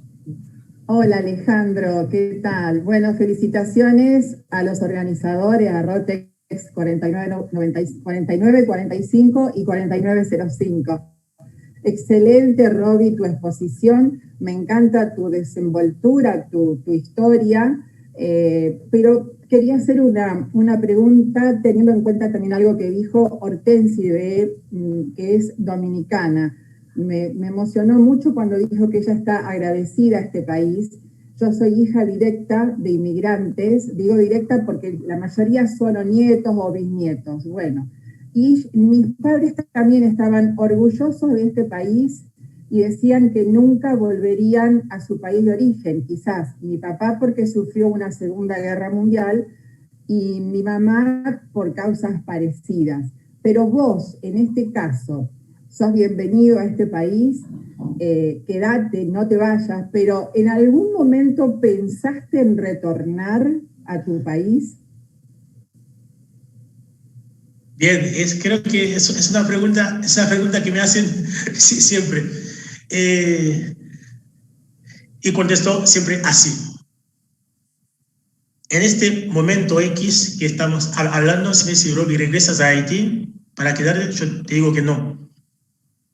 Hola Alejandro, ¿qué tal? Bueno, felicitaciones a los organizadores, a Rotex 4945 y 4905. Excelente, Roby, tu exposición. Me encanta tu desenvoltura, tu historia, pero quería hacer una pregunta teniendo en cuenta también algo que dijo Hortensi, que es dominicana. Me emocionó mucho cuando dijo que ella está agradecida a este país. Yo soy hija directa de inmigrantes, digo directa porque la mayoría son o nietos o bisnietos. Bueno, y mis padres también estaban orgullosos de este país y decían que nunca volverían a su país de origen. Quizás mi papá porque sufrió una Segunda Guerra Mundial y mi mamá por causas parecidas. Pero vos, en este caso, sos bienvenido a este país, quédate, no te vayas, pero ¿en algún momento pensaste en retornar a tu país? Bien, creo que es una pregunta que me hacen siempre. Y contesto siempre así. En este momento X que estamos hablando, si me dice, Roby, ¿regresas a Haití para quedarte? Yo te digo que no.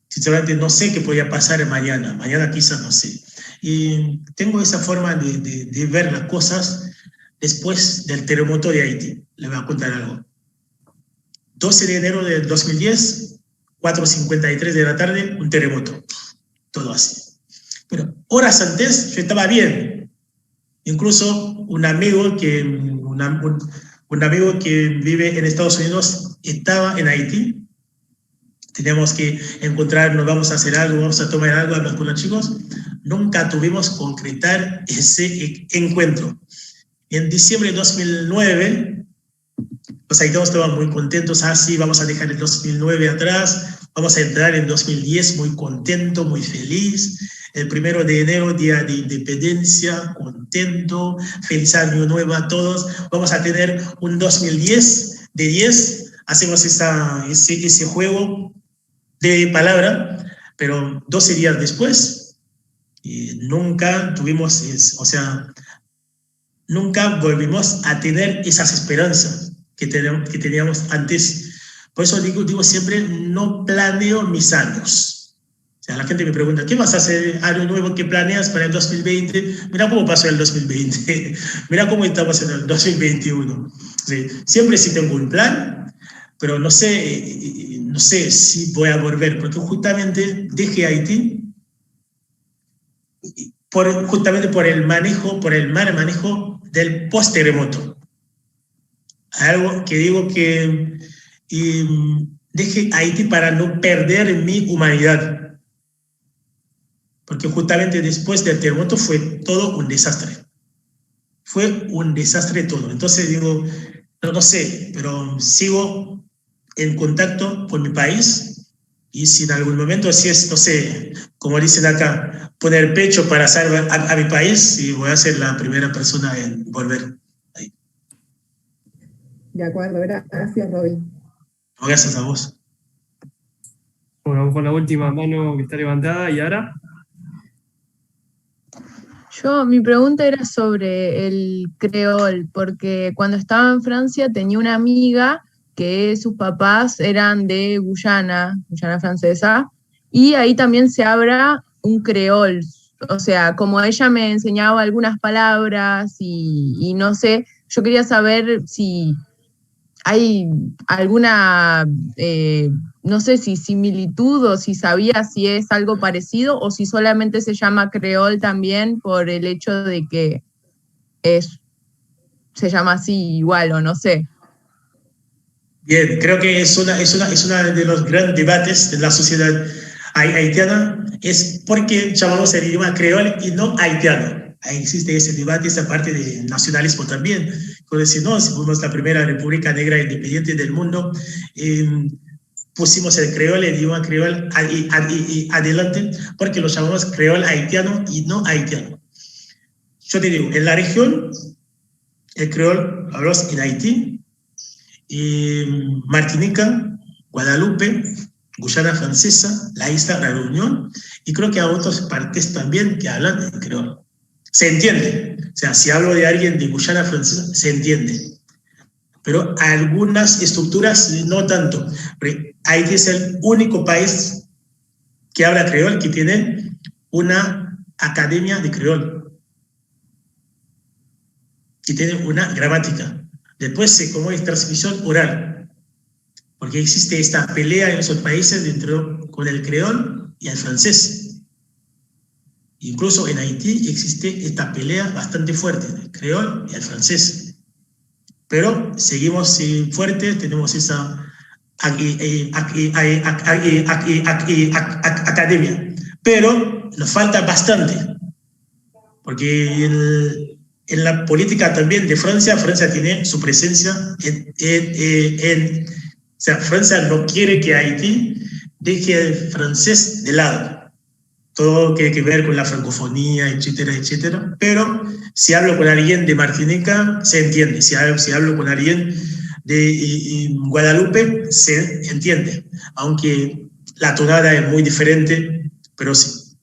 Sinceramente no sé qué podría pasar mañana quizás no sé. Y tengo esa forma de ver las cosas después del terremoto de Haití. Le voy a contar algo. 12 de enero del 2010, 4:53 de la tarde, un terremoto. Todo así. Pero horas antes yo estaba bien. Incluso un amigo que vive en Estados Unidos estaba en Haití. Teníamos que encontrarnos, vamos a hacer algo, vamos a tomar algo, hablar con los chicos. Nunca tuvimos concretar ese encuentro. En diciembre de 2009, los haitianos estaban muy contentos, sí, vamos a dejar el 2009 atrás, vamos a entrar en 2010 muy contento, muy feliz. El 1 de enero, día de independencia, contento, feliz año nuevo a todos. Vamos a tener un 2010 de 10, hacemos ese juego de palabra, pero 12 días después, nunca tuvimos, nunca volvimos a tener esas esperanzas que teníamos antes. Por eso digo siempre, no planeo mis años. O sea, la gente me pregunta, ¿qué vas a hacer año nuevo? ¿Qué planeas para el 2020? Mira cómo pasó el 2020. Mira cómo estamos en el 2021. Sí, siempre sí tengo un plan, pero no sé si voy a volver, porque justamente dejé Haití justamente por el mal manejo del post-terremoto. Algo que digo que dejé Haití para no perder mi humanidad. Porque justamente después del terremoto fue todo un desastre. Fue un desastre todo. Entonces digo, no sé, pero sigo en contacto con mi país y si en algún momento, si es, no sé, como dicen acá, poner pecho para salvar a mi país, sí, voy a ser la primera persona en volver ahí. De acuerdo, gracias, Robin. Gracias a vos. Bueno, vamos con la última mano que está levantada y ahora... Mi pregunta era sobre el creol, porque cuando estaba en Francia tenía una amiga que sus papás eran de Guyana francesa, y ahí también se habla un creol. O sea, como ella me enseñaba algunas palabras y no sé, yo quería saber si hay alguna, no sé si similitud o si sabía si es algo parecido o si solamente se llama creol también por el hecho de que se llama así igual o no sé. Bien, creo que es una de los grandes debates de la sociedad haitiana, es por qué llamamos el idioma creol y no haitiano. Ahí existe ese debate, esa parte de nacionalismo también. Como decir, no, si fuimos la primera república negra independiente del mundo, pusimos el creol, el idioma creol adelante, porque lo llamamos creol haitiano y no haitiano. Yo te digo, en la región, el creol hablamos en Haití, Martinica, Guadalupe, Guyana Francesa, la isla de la Reunión, y creo que hay otras partes también que hablan en creol. Se entiende, o sea, si hablo de alguien de Guyana Francesa, se entiende. Pero algunas estructuras no tanto. Haití es el único país que habla creol, que tiene una academia de creol, que tiene una gramática. Después, como es transmisión oral, porque existe esta pelea en esos países con el creol y el francés. Incluso en Haití existe esta pelea bastante fuerte, el creol y el francés. Pero seguimos fuertes, tenemos esa academia. Pero nos falta bastante, porque en la política también de Francia tiene su presencia o sea, Francia no quiere que Haití deje el francés de lado. Todo tiene que ver con la francofonía, etcétera, etcétera. Pero si hablo con alguien de Martinica, se entiende. Si hablo con alguien de Guadalupe, se entiende. Aunque la tonada es muy diferente, pero sí.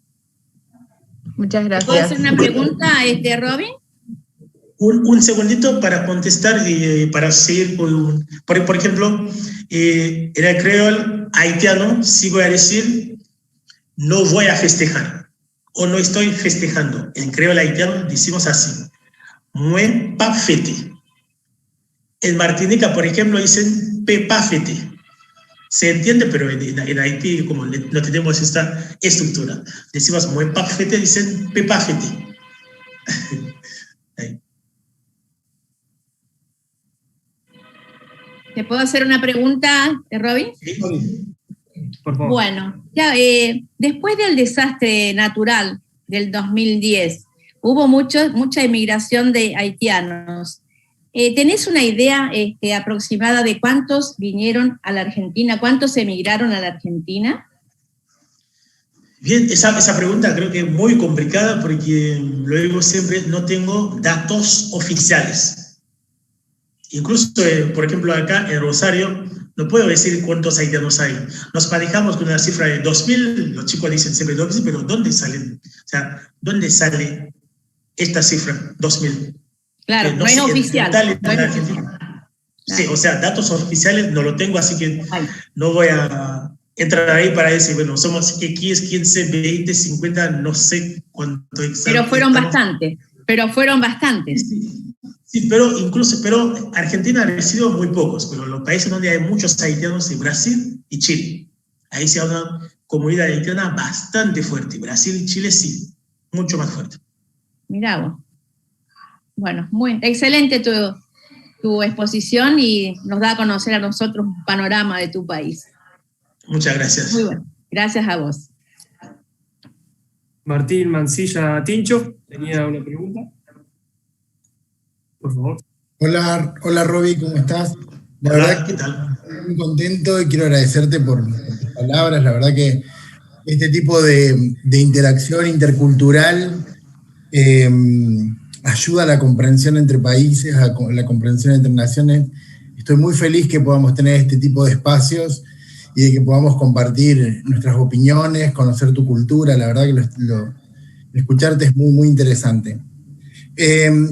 Muchas gracias. ¿Puedo hacer una pregunta, Robin? Un segundito para contestar y para seguir. Por ejemplo, en el creol haitiano, sí voy a decir, no voy a festejar, o no estoy festejando. En creol haitiano decimos así, moi pa fete. En Martinica, por ejemplo, dicen pe pa fete. Se entiende, pero en Haití, como no tenemos esta estructura, decimos moi pa fete, dicen pe pa fete. ¿Te puedo hacer una pregunta, Robin? Sí, Por favor. Bueno, ya, después del desastre natural del 2010, hubo mucha emigración de haitianos. ¿Tenés una idea aproximada de cuántos vinieron a la Argentina? ¿Cuántos emigraron a la Argentina? Bien, esa pregunta creo que es muy complicada porque, lo digo siempre, no tengo datos oficiales. Incluso, por ejemplo, acá en Rosario, no puedo decir cuántos haitianos hay. Nos manejamos con una cifra de 2.000, los chicos dicen siempre 2.000, pero ¿dónde salen? O sea, ¿dónde sale esta cifra, 2.000? Claro, no es oficial. No es Argentina. Sí, o sea, datos oficiales no lo tengo, así que no voy a entrar ahí para decir, bueno, somos X, 15, 20, 50, no sé cuánto exacto. Pero fueron bastantes. Sí, pero Argentina ha recibido muy pocos, pero los países donde hay muchos haitianos es Brasil y Chile. Ahí se habla una comunidad haitiana bastante fuerte. Brasil y Chile sí, mucho más fuerte. Mirá vos. Bueno, muy excelente tu exposición y nos da a conocer a nosotros un panorama de tu país. Muchas gracias. Muy bueno, gracias a vos. Martín Mancilla Tincho tenía una pregunta. Por favor. Hola Roby, ¿cómo estás? La verdad, ¿qué tal? Estoy muy contento y quiero agradecerte por tus palabras. La verdad que este tipo de interacción intercultural ayuda a la comprensión entre países, a la comprensión entre naciones. Estoy muy feliz que podamos tener este tipo de espacios y de que podamos compartir nuestras opiniones, conocer tu cultura. La verdad que escucharte es muy, muy interesante.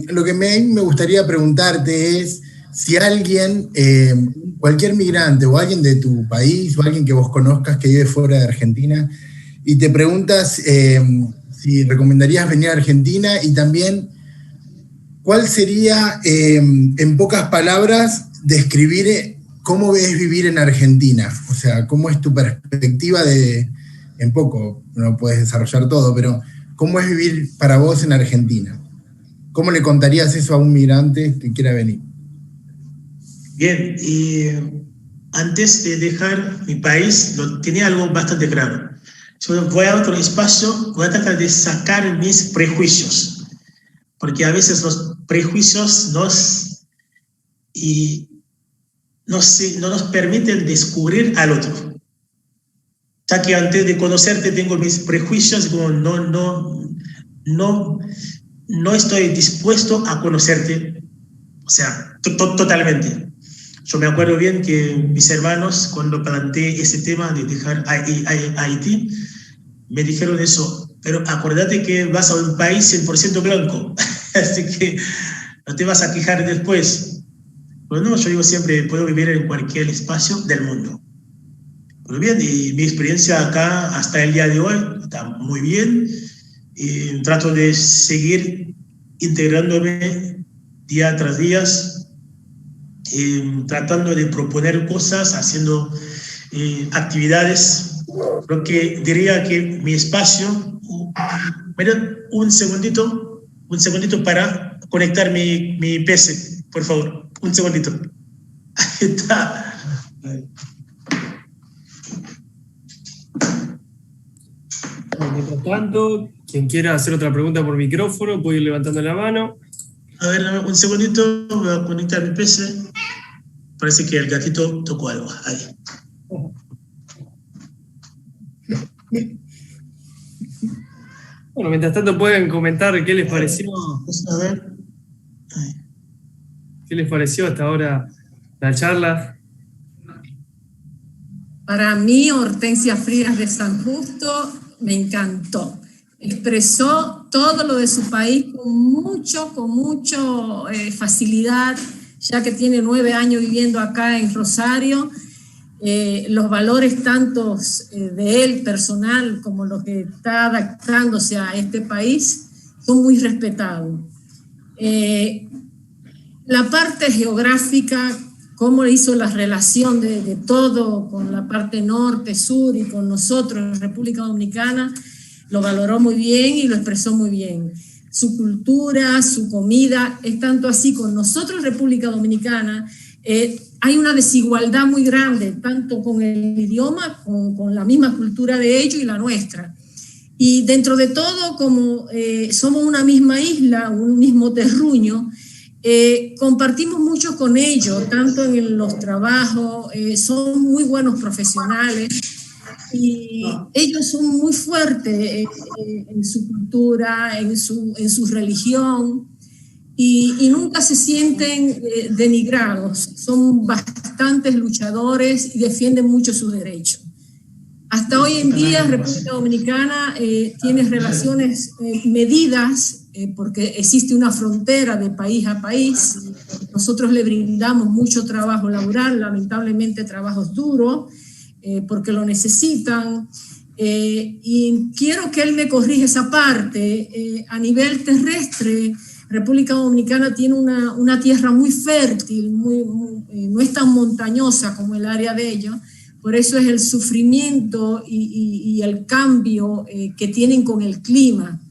Lo que me gustaría preguntarte es si alguien, cualquier migrante o alguien de tu país o alguien que vos conozcas que vive fuera de Argentina y te preguntas si recomendarías venir a Argentina y también cuál sería, en pocas palabras, describir cómo ves vivir en Argentina. O sea, cómo es tu perspectiva en poco, no puedes desarrollar todo, pero cómo es vivir para vos en Argentina. ¿Cómo le contarías eso a un migrante que quiera venir? Bien, y antes de dejar mi país, tenía algo bastante claro. Yo voy a otro espacio, voy a tratar de sacar mis prejuicios, porque a veces los prejuicios no nos permiten descubrir al otro. Ya que antes de conocerte tengo mis prejuicios, como no estoy dispuesto a conocerte, o sea, totalmente. Yo me acuerdo bien que mis hermanos, cuando planteé ese tema de dejar Haití, me dijeron eso, pero acuérdate que vas a un país 100% blanco, así que no te vas a quejar después. Bueno, yo digo siempre, puedo vivir en cualquier espacio del mundo. Pero bien, y mi experiencia acá hasta el día de hoy está muy bien. Y trato de seguir integrándome día tras día, tratando de proponer cosas, haciendo actividades. Lo que diría que mi espacio, un segundito para conectar mi PC, por favor, un segundito. Ahí está. Mientras tanto, quien quiera hacer otra pregunta por micrófono puede ir levantando la mano. A ver, un segundito, voy a conectar mi PC. Parece que el gatito tocó algo. Ahí. Bueno, mientras tanto pueden comentar qué les pareció. A ver. Ahí. ¿Qué les pareció hasta ahora la charla? Para mí, Hortensia Frías de San Justo me encantó. Expresó todo lo de su país con mucho facilidad, ya que tiene 9 años viviendo acá en Rosario. Los valores tanto de él personal como lo que está adaptándose a este país son muy respetados. La parte geográfica, cómo hizo la relación de todo con la parte norte, sur y con nosotros, República Dominicana, lo valoró muy bien y lo expresó muy bien. Su cultura, su comida, es tanto así con nosotros, República Dominicana, hay una desigualdad muy grande, tanto con el idioma, con la misma cultura de ellos y la nuestra. Y dentro de todo, como somos una misma isla, un mismo terruño, compartimos mucho con ellos, tanto en los trabajos, son muy buenos profesionales y ellos son muy fuertes en su cultura, en su religión y nunca se sienten denigrados, son bastantes luchadores y defienden mucho sus derechos. Hasta hoy en día República Dominicana tiene relaciones medidas porque existe una frontera de país a país. Nosotros le brindamos mucho trabajo laboral, lamentablemente trabajos duros, porque lo necesitan. Y quiero que él me corrija esa parte. A nivel terrestre, República Dominicana tiene una tierra muy fértil, no es tan montañosa como el área de ellos. Por eso es el sufrimiento y el cambio que tienen con el clima.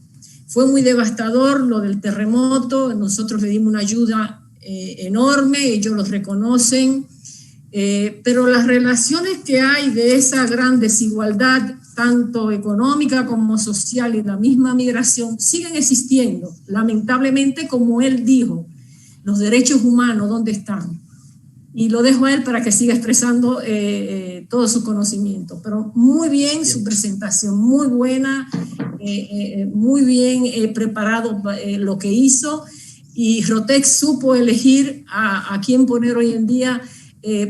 Fue muy devastador lo del terremoto, nosotros le dimos una ayuda enorme, ellos lo reconocen, pero las relaciones que hay de esa gran desigualdad, tanto económica como social y la misma migración, siguen existiendo. Lamentablemente, como él dijo, los derechos humanos, ¿dónde están? Y lo dejo a él para que siga expresando todo su conocimiento. Pero muy bien su presentación, muy buena, muy bien preparado lo que hizo. Y Rotex supo elegir a quién poner hoy en día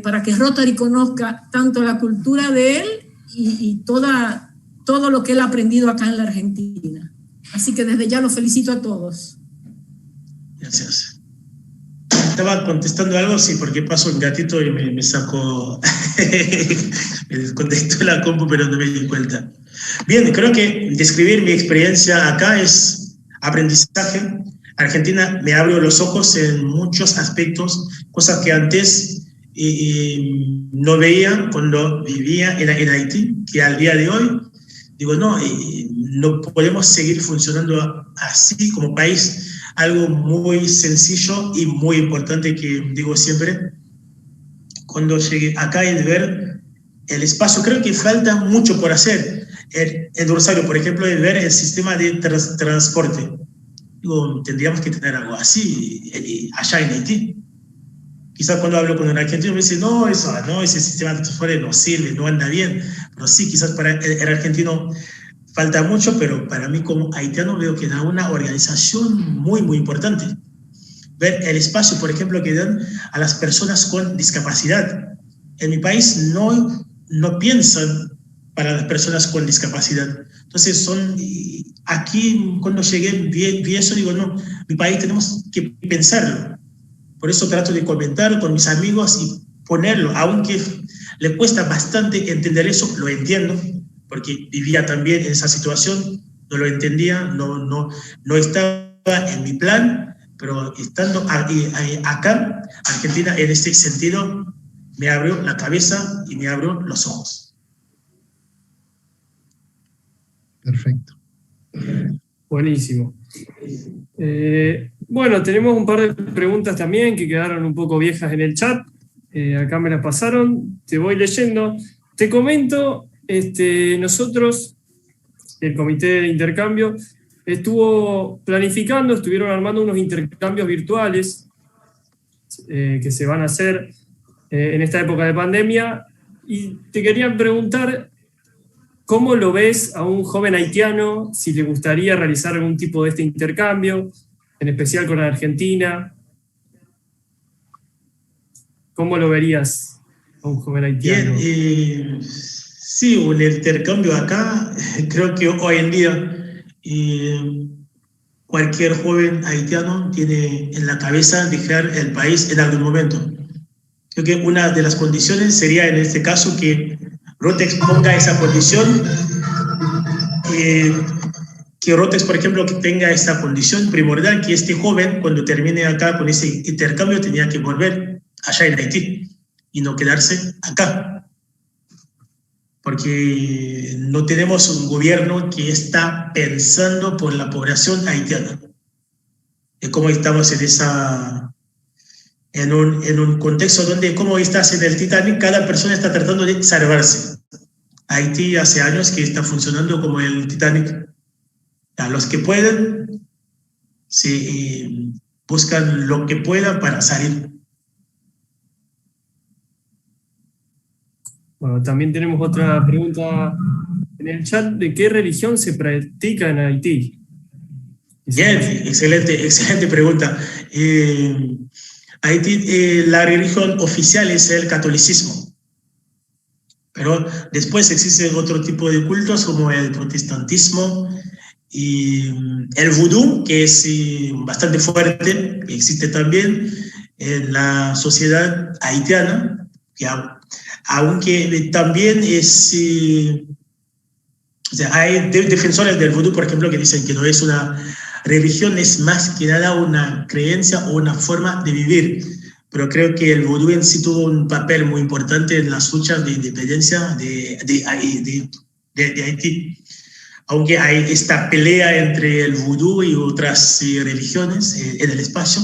para que Rotary conozca tanto la cultura de él y todo lo que él ha aprendido acá en la Argentina. Así que desde ya los felicito a todos. Gracias. Estaba contestando algo, sí, porque pasó un gatito y me sacó, me desconectó la compu, pero no me di cuenta. Bien, creo que describir mi experiencia acá es aprendizaje. Argentina me abrió los ojos en muchos aspectos, cosas que antes no veía cuando vivía en Haití, que al día de hoy digo, no podemos seguir funcionando así como país. Algo muy sencillo y muy importante que digo siempre, cuando llegué acá y ver el espacio, creo que falta mucho por hacer. En Rosario, por ejemplo, de ver el sistema de transporte. Digo, tendríamos que tener algo así allá en Haití. Quizás cuando hablo con un argentino me dice, no, ese sistema de transporte no sirve, no anda bien. Pero sí, quizás para el argentino falta mucho, pero para mí como haitiano veo que da una organización muy, muy importante. Ver el espacio, por ejemplo, que dan a las personas con discapacidad. En mi país no piensan para las personas con discapacidad. Entonces, aquí cuando llegué vi eso, digo, no, mi país tenemos que pensarlo. Por eso trato de comentar con mis amigos y ponerlo, aunque le cuesta bastante entender eso, lo entiendo, porque vivía también en esa situación, no lo entendía, no estaba en mi plan, pero estando acá, Argentina, en este sentido, me abrió la cabeza y me abrió los ojos. Perfecto. Buenísimo. Bueno, tenemos un par de preguntas también que quedaron un poco viejas en el chat. Acá me las pasaron, te voy leyendo. Te comento, nosotros, el comité de intercambio, estuvieron armando unos intercambios virtuales que se van a hacer en esta época de pandemia, y te quería preguntar cómo lo ves a un joven haitiano, si le gustaría realizar algún tipo de este intercambio, en especial con la Argentina. ¿Cómo lo verías a un joven haitiano? Bien, sí, un intercambio acá, creo que hoy en día cualquier joven haitiano tiene en la cabeza dejar el país en algún momento. Creo que una de las condiciones sería en este caso que Rotex ponga esa condición, que Rotex, por ejemplo, que tenga esa condición primordial, que este joven, cuando termine acá con ese intercambio, tenía que volver allá en Haití y no quedarse acá. Porque no tenemos un gobierno que está pensando por la población haitiana. Es como estamos en un contexto donde, como estás en el Titanic, cada persona está tratando de salvarse. Haití hace años que está funcionando como el Titanic. A los que pueden, buscan lo que puedan para salir. Bueno, también tenemos otra pregunta en el chat. ¿De qué religión se practica en Haití? Bien, excelente pregunta. Haití, la religión oficial es el catolicismo, pero después existe otro tipo de cultos como el protestantismo y el vudú, que es bastante fuerte, que existe también en la sociedad haitiana, que aunque también es... o sea, hay defensores del vudú, por ejemplo, que dicen que no es una religión, es más que nada una creencia o una forma de vivir. Pero creo que el vudú en sí tuvo un papel muy importante en las luchas de independencia de Haití. Aunque hay esta pelea entre el vudú y otras religiones en el espacio,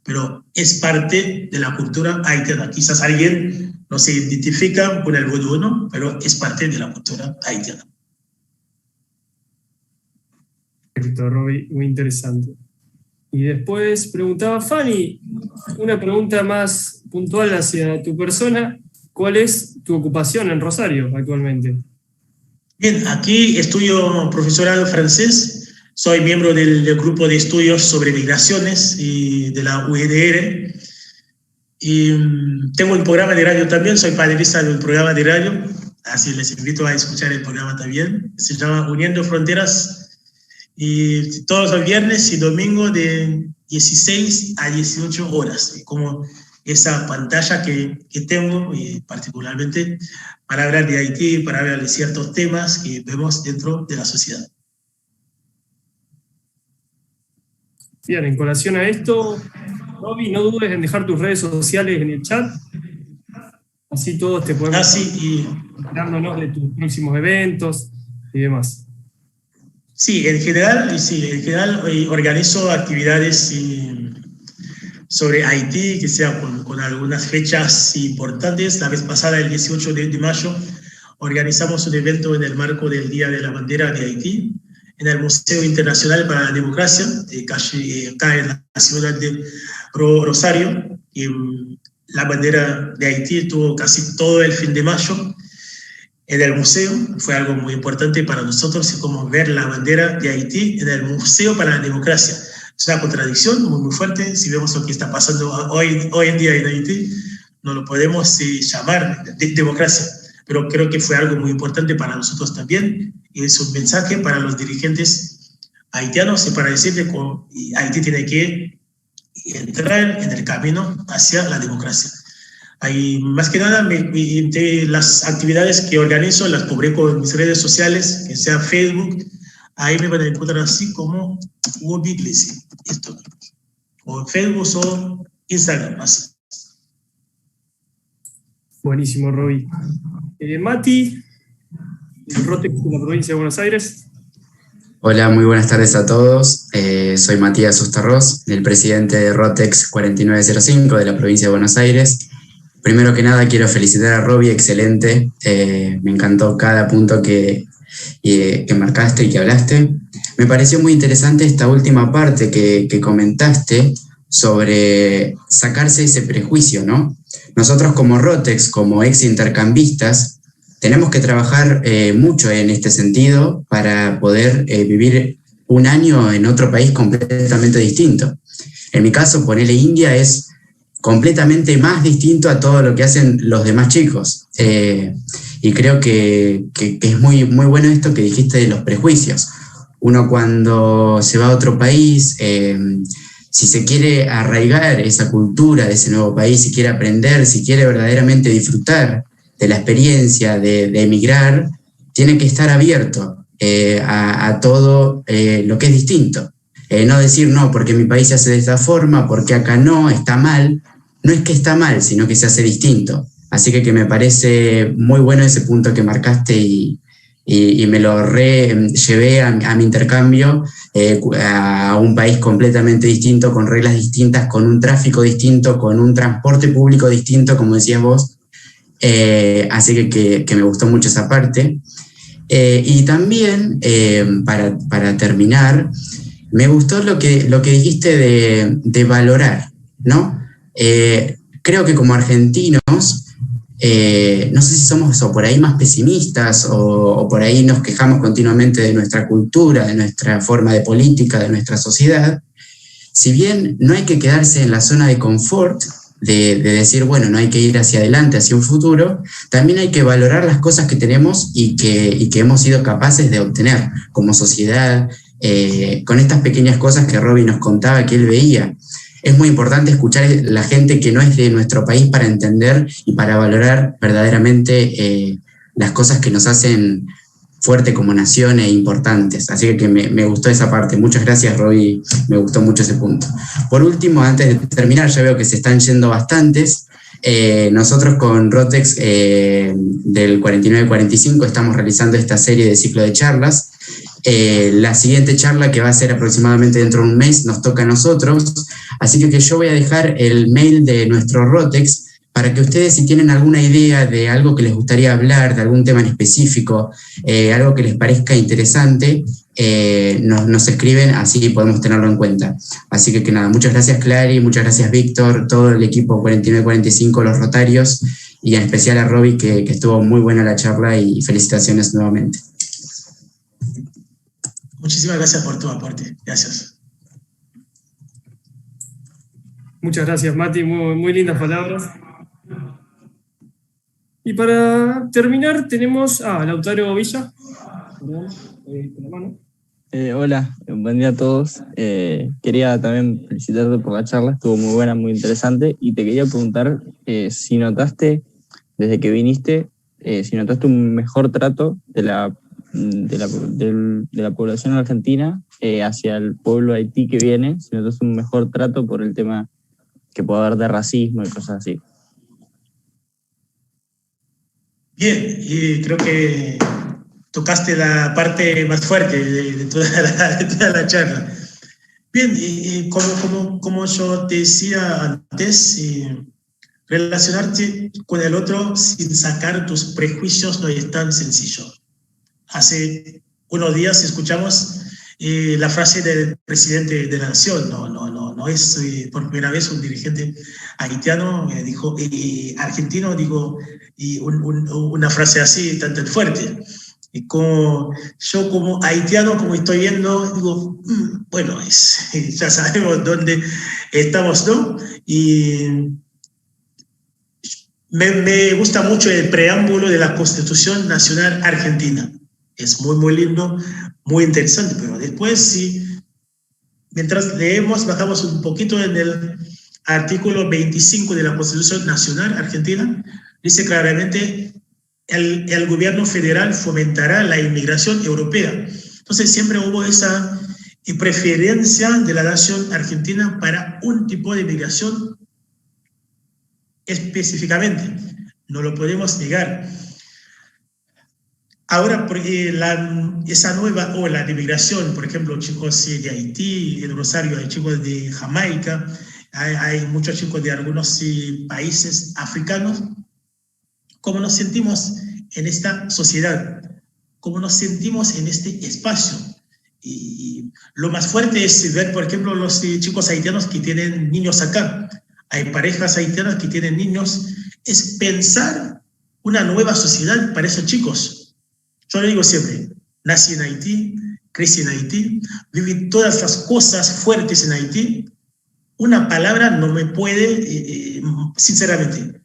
pero es parte de la cultura haitiana. Quizás alguien no se identifica con el vudú, ¿no? Pero es parte de la cultura haitiana. Perfecto, Roby, muy interesante. Y después preguntaba Fanny, una pregunta más puntual hacia tu persona. ¿Cuál es tu ocupación en Rosario actualmente? Bien, aquí estudio profesorado francés. Soy miembro del grupo de estudios sobre migraciones y de la UEDR. Y tengo un programa de radio también, soy panelista de un programa de radio, así les invito a escuchar el programa también. Se llama Uniendo Fronteras, y todos los viernes y domingos de 16 a 18 horas, como esa pantalla que tengo, y particularmente para hablar de Haití, para hablar de ciertos temas que vemos dentro de la sociedad. Bien, en colación a esto, Roby, no dudes en dejar tus redes sociales en el chat, así todos te podemos enterándonos de tus próximos eventos y demás. Sí, en general organizo actividades sobre Haití, que sea con algunas fechas importantes. La vez pasada, el 18 de mayo, organizamos un evento en el marco del Día de la Bandera de Haití, en el Museo Internacional para la Democracia, acá en la ciudad de Rosario. Y la bandera de Haití estuvo casi todo el fin de mayo en el museo. Fue algo muy importante para nosotros, como ver la bandera de Haití en el Museo para la Democracia. Es una contradicción muy fuerte. Si vemos lo que está pasando hoy en día en Haití, no lo podemos llamar de democracia, pero creo que fue algo muy importante para nosotros también, y es un mensaje para los dirigentes haitianos y para decirle que Haití tiene que entrar en el camino hacia la democracia. Hay, más que nada, las actividades que organizo las publico en mis redes sociales, que sea Facebook. Ahí me van a encontrar así como Roby Iglesias, o Facebook o Instagram, así. Buenísimo, Roby. Mati, del Rotex de la provincia de Buenos Aires. Hola, muy buenas tardes a todos. Soy Matías Ustarroz, el presidente de Rotex 4905 de la provincia de Buenos Aires. Primero que nada, quiero felicitar a Roby, excelente. Me encantó cada punto que marcaste y que hablaste. Me pareció muy interesante esta última parte que comentaste sobre sacarse ese prejuicio, ¿no? Nosotros como Rotex, como ex intercambistas, tenemos que trabajar mucho en este sentido para poder vivir un año en otro país completamente distinto. En mi caso, ponerle India es completamente más distinto a todo lo que hacen los demás chicos. Y creo que es muy, muy bueno esto que dijiste de los prejuicios. Uno cuando se va a otro país, si se quiere arraigar esa cultura de ese nuevo país, si quiere aprender, si quiere verdaderamente disfrutar de la experiencia de emigrar, tiene que estar abierto a todo lo que es distinto. No decir, no, porque mi país se hace de esta forma, porque acá no, está mal. No es que está mal, sino que se hace distinto. Así que me parece muy bueno ese punto que marcaste y y me lo llevé a mi intercambio a un país completamente distinto, con reglas distintas, con un tráfico distinto, con un transporte público distinto, como decías vos. Así que me gustó mucho esa parte. Y también, para terminar, me gustó lo que dijiste de valorar, ¿no? Creo que como argentinos, no sé si somos o por ahí más pesimistas o por ahí nos quejamos continuamente de nuestra cultura, de nuestra forma de política, de nuestra sociedad. Si bien no hay que quedarse en la zona de confort, de decir, bueno, no hay que ir hacia adelante, hacia un futuro, también hay que valorar las cosas que tenemos y que hemos sido capaces de obtener como sociedad, con estas pequeñas cosas que Robbie nos contaba que él veía. Es muy importante escuchar a la gente que no es de nuestro país para entender y para valorar verdaderamente las cosas que nos hacen fuerte como nación e importantes. Así que me gustó esa parte. Muchas gracias, Robbie. Me gustó mucho ese punto. Por último, antes de terminar, ya veo que se están yendo bastantes. Nosotros con Rotex del 49-45 estamos realizando esta serie de ciclo de charlas. La siguiente charla, que va a ser aproximadamente dentro de un mes, nos toca a nosotros. Así que yo voy a dejar el mail de nuestro Rotex para que ustedes, si tienen alguna idea de algo que les gustaría hablar, de algún tema en específico, algo que les parezca interesante, nos escriben, así podemos tenerlo en cuenta. Así que nada, muchas gracias Clary, muchas gracias Víctor, todo el equipo 49-45, los Rotarios, y en especial a Robbie, que estuvo muy buena la charla, y felicitaciones nuevamente. Muchísimas gracias por tu aporte. Gracias. Muchas gracias, Mati. Muy, muy lindas palabras. Y para terminar tenemos a Lautaro Villa. Hola, buen día a todos. Quería también felicitarte por la charla, estuvo muy buena, muy interesante, y te quería preguntar si notaste, desde que viniste, si notaste un mejor trato de la población argentina hacia el pueblo de Haití que viene, si notaste un mejor trato por el tema que puede haber de racismo y cosas así. Bien, y creo que tocaste la parte más fuerte de toda la charla. Bien, y como yo te decía antes, relacionarte con el otro sin sacar tus prejuicios no es tan sencillo. Hace unos días escuchamos la frase del presidente de la nación, no es por primera vez un dirigente haitiano argentino dijo una frase así tan fuerte. Y yo como haitiano, como estoy viendo, digo, bueno, ya sabemos dónde estamos, ¿no? Y me gusta mucho el preámbulo de la Constitución Nacional Argentina. Es muy, muy lindo, muy interesante, pero después, sí, mientras leemos, bajamos un poquito en el artículo 25 de la Constitución Nacional Argentina, dice claramente: el gobierno federal fomentará la inmigración europea. Entonces siempre hubo esa preferencia de la nación argentina para un tipo de inmigración específicamente. No lo podemos negar. Ahora, esa nueva ola de migración, por ejemplo, chicos de Haití, en Rosario hay chicos de Jamaica, hay muchos chicos de algunos países africanos. ¿Cómo nos sentimos en esta sociedad? ¿Cómo nos sentimos en este espacio? Y lo más fuerte es ver, por ejemplo, los chicos haitianos que tienen niños acá. Hay parejas haitianas que tienen niños. Es pensar una nueva sociedad para esos chicos. Yo le digo siempre, nací en Haití, crecí en Haití, viví todas las cosas fuertes en Haití. Una palabra no me puede, sinceramente,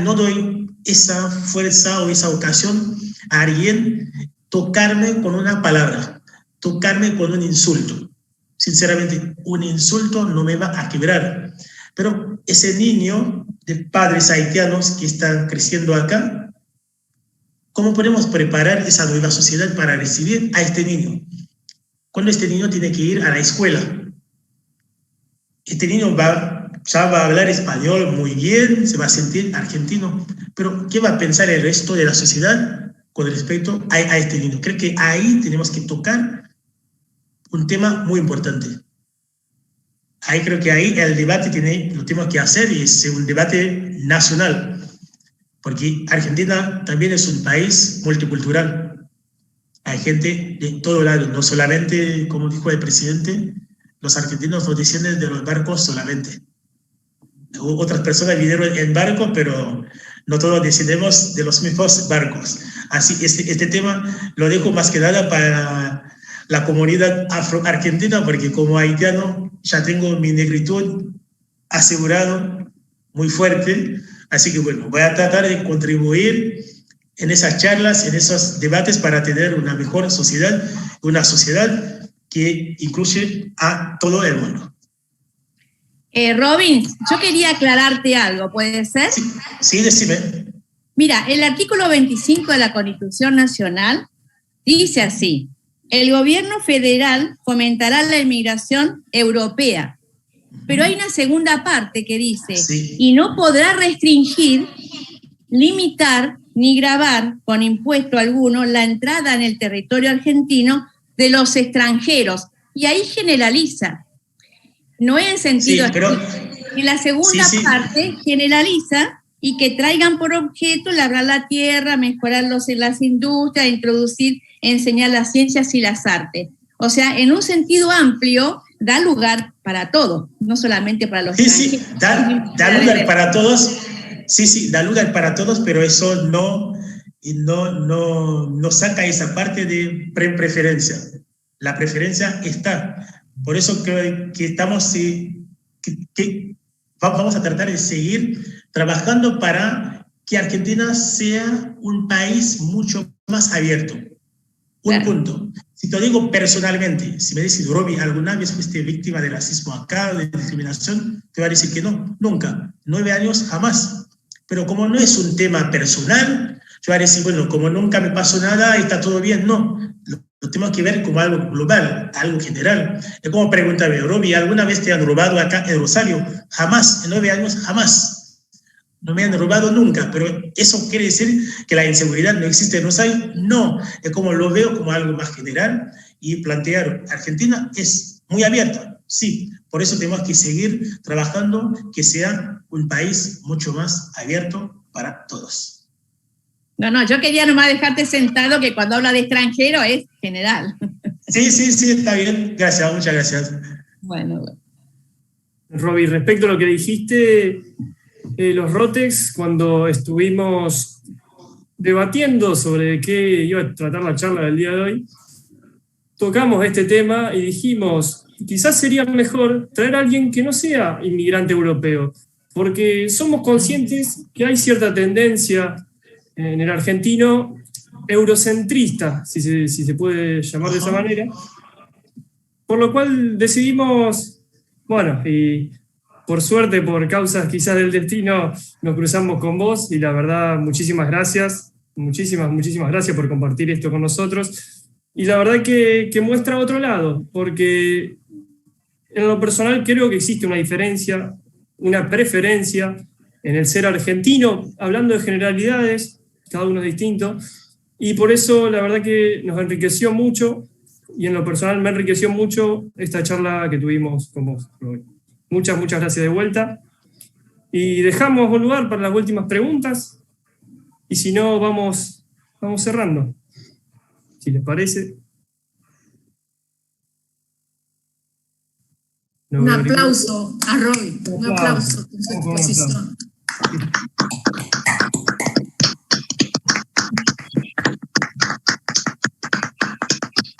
no doy esa fuerza o esa ocasión a alguien tocarme con una palabra, tocarme con un insulto. Sinceramente, un insulto no me va a quebrar. Pero ese niño de padres haitianos que están creciendo acá, ¿cómo podemos preparar esa nueva sociedad para recibir a este niño? Cuando este niño tiene que ir a la escuela, este niño ya va a hablar español muy bien, se va a sentir argentino, pero ¿qué va a pensar el resto de la sociedad con respecto a este niño. Creo que ahí tenemos que tocar un tema muy importante. Ahí creo que ahí el debate lo tenemos que hacer, y es un debate nacional, porque Argentina también es un país multicultural. Hay gente de todo lado, no solamente, como dijo el presidente, los argentinos no descienden de los barcos solamente. Otras personas vinieron en barco, pero no todos descendemos de los mismos barcos. Así, este tema lo dejo más que nada para la comunidad afro-argentina, porque como haitiano ya tengo mi negritud asegurado muy fuerte. Así que bueno, voy a tratar de contribuir en esas charlas, en esos debates, para tener una mejor sociedad, una sociedad que incluye a todo el mundo. Robin, yo quería aclararte algo, ¿puede ser? Sí, decime. Mira, el artículo 25 de la Constitución Nacional dice así: el gobierno federal fomentará la inmigración europea. Pero hay una segunda parte que dice, y no podrá restringir, limitar ni gravar con impuesto alguno la entrada en el territorio argentino de los extranjeros. Y ahí generaliza. No en sentido estricto. En la segunda parte generaliza, y que traigan por objeto labrar la tierra, mejorar las industrias, introducir, enseñar las ciencias y las artes. O sea, en un sentido amplio, da lugar para todo, no solamente para los extranjeros. Sí, da lugar para todos. Sí, da lugar para todos, pero eso no saca esa parte de preferencia. La preferencia está. Por eso creo que vamos a tratar de seguir trabajando para que Argentina sea un país mucho más abierto. Un punto. Si te digo personalmente, si me dices, Roby, ¿alguna vez fuiste víctima de racismo acá, de discriminación? Te voy a decir que no, nunca. 9 años, jamás. Pero como no es un tema personal, yo voy a decir, bueno, como nunca me pasó nada, está todo bien. No, lo tenemos que ver como algo global, algo general. Es como preguntarme, Roby, ¿alguna vez te han robado acá en Rosario? Jamás, en 9 años, jamás. No me han robado nunca, pero ¿eso quiere decir que la inseguridad no existe en Rosario? No, es como lo veo como algo más general, y plantear, Argentina es muy abierta, sí, por eso tenemos que seguir trabajando, que sea un país mucho más abierto para todos. No, yo quería nomás dejarte sentado, que cuando habla de extranjero es general. Sí, está bien, gracias, muchas gracias. Bueno. Roby, respecto a lo que dijiste, los Rotex, cuando estuvimos debatiendo sobre qué iba a tratar la charla del día de hoy, tocamos este tema y dijimos, quizás sería mejor traer a alguien que no sea inmigrante europeo, porque somos conscientes que hay cierta tendencia en el argentino eurocentrista, si se puede llamar de esa manera, por lo cual decidimos, bueno, y por suerte, por causas quizás del destino, nos cruzamos con vos, y la verdad, muchísimas gracias por compartir esto con nosotros. Y la verdad que muestra otro lado, porque en lo personal creo que existe una diferencia, una preferencia en el ser argentino, hablando de generalidades, cada uno es distinto, y por eso la verdad que nos enriqueció mucho, y en lo personal me enriqueció mucho esta charla que tuvimos con vos, Roby. Muchas gracias de vuelta. Y dejamos un lugar para las últimas preguntas. Y si no, vamos cerrando. Si les parece. Un aplauso a Roby. Un aplauso por su exposición.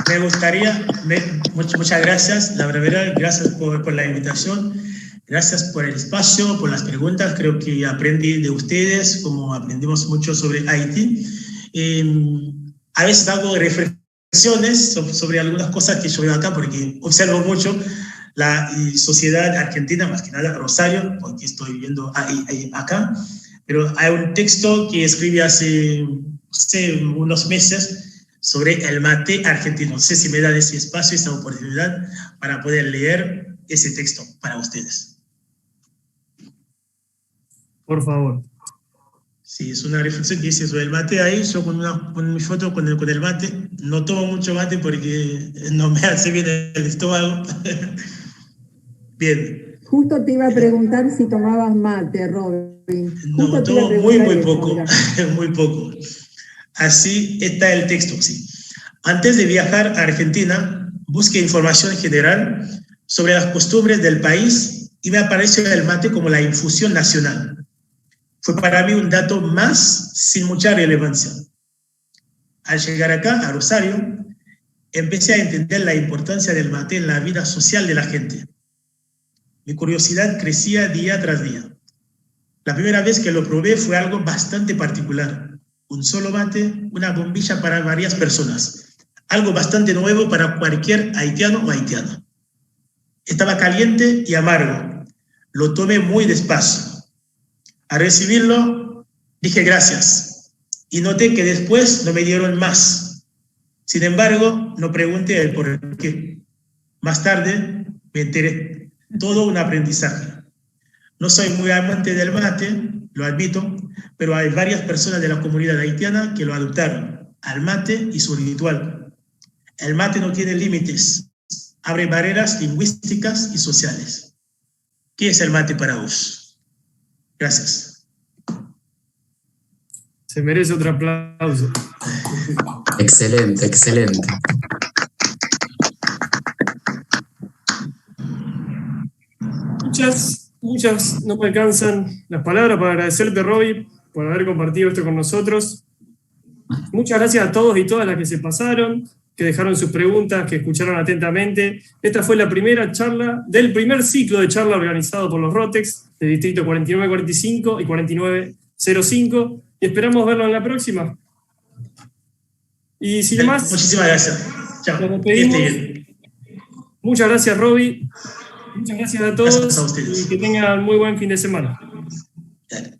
Me gustaría, muchas gracias, la verdad, gracias por la invitación, gracias por el espacio, por las preguntas. Creo que aprendí de ustedes, como aprendimos mucho sobre Haití. A veces hago reflexiones sobre algunas cosas que yo veo acá, porque observo mucho la sociedad argentina, más que nada Rosario, porque estoy viviendo acá. Pero hay un texto que escribí hace unos meses sobre el mate argentino. No sé si me dan ese espacio, esa oportunidad para poder leer ese texto para ustedes. Por favor. Sí, es una reflexión que hice sobre el mate ahí. Yo con mi foto con el mate, no tomo mucho mate porque no me hace bien el estómago. Bien. Justo te iba a preguntar si tomabas mate, Robin. No, tomo muy poco, muy poco. Así está el texto, sí. Antes de viajar a Argentina, busqué información general sobre las costumbres del país y me apareció el mate como la infusión nacional. Fue para mí un dato más sin mucha relevancia. Al llegar acá, a Rosario, empecé a entender la importancia del mate en la vida social de la gente. Mi curiosidad crecía día tras día. La primera vez que lo probé fue algo bastante particular. Un solo mate, una bombilla para varias personas. Algo bastante nuevo para cualquier haitiano o haitiana. Estaba caliente y amargo. Lo tomé muy despacio. Al recibirlo, dije gracias. Y noté que después no me dieron más. Sin embargo, no pregunté el por qué. Más tarde me enteré. Todo un aprendizaje. No soy muy amante del mate, lo admito, pero hay varias personas de la comunidad haitiana que lo adoptaron, al mate y su ritual. El mate no tiene límites, abre barreras lingüísticas y sociales. ¿Qué es el mate para vos? Gracias. Se merece otro aplauso. Excelente, excelente. Muchas no me alcanzan las palabras para agradecerte, Robbie, por haber compartido esto con nosotros. Muchas gracias a todos y todas las que se pasaron, que dejaron sus preguntas, que escucharon atentamente. Esta fue la primera charla del primer ciclo de charla organizado por los ROTEX, del distrito 4945 y 4905, y esperamos verlo en la próxima. Y sin más, muchísimas gracias. Chao. Nos despedimos. Muchas gracias, Robbie. Muchas gracias a todos. Gracias a ustedes. Y que tengan muy buen fin de semana. Dale.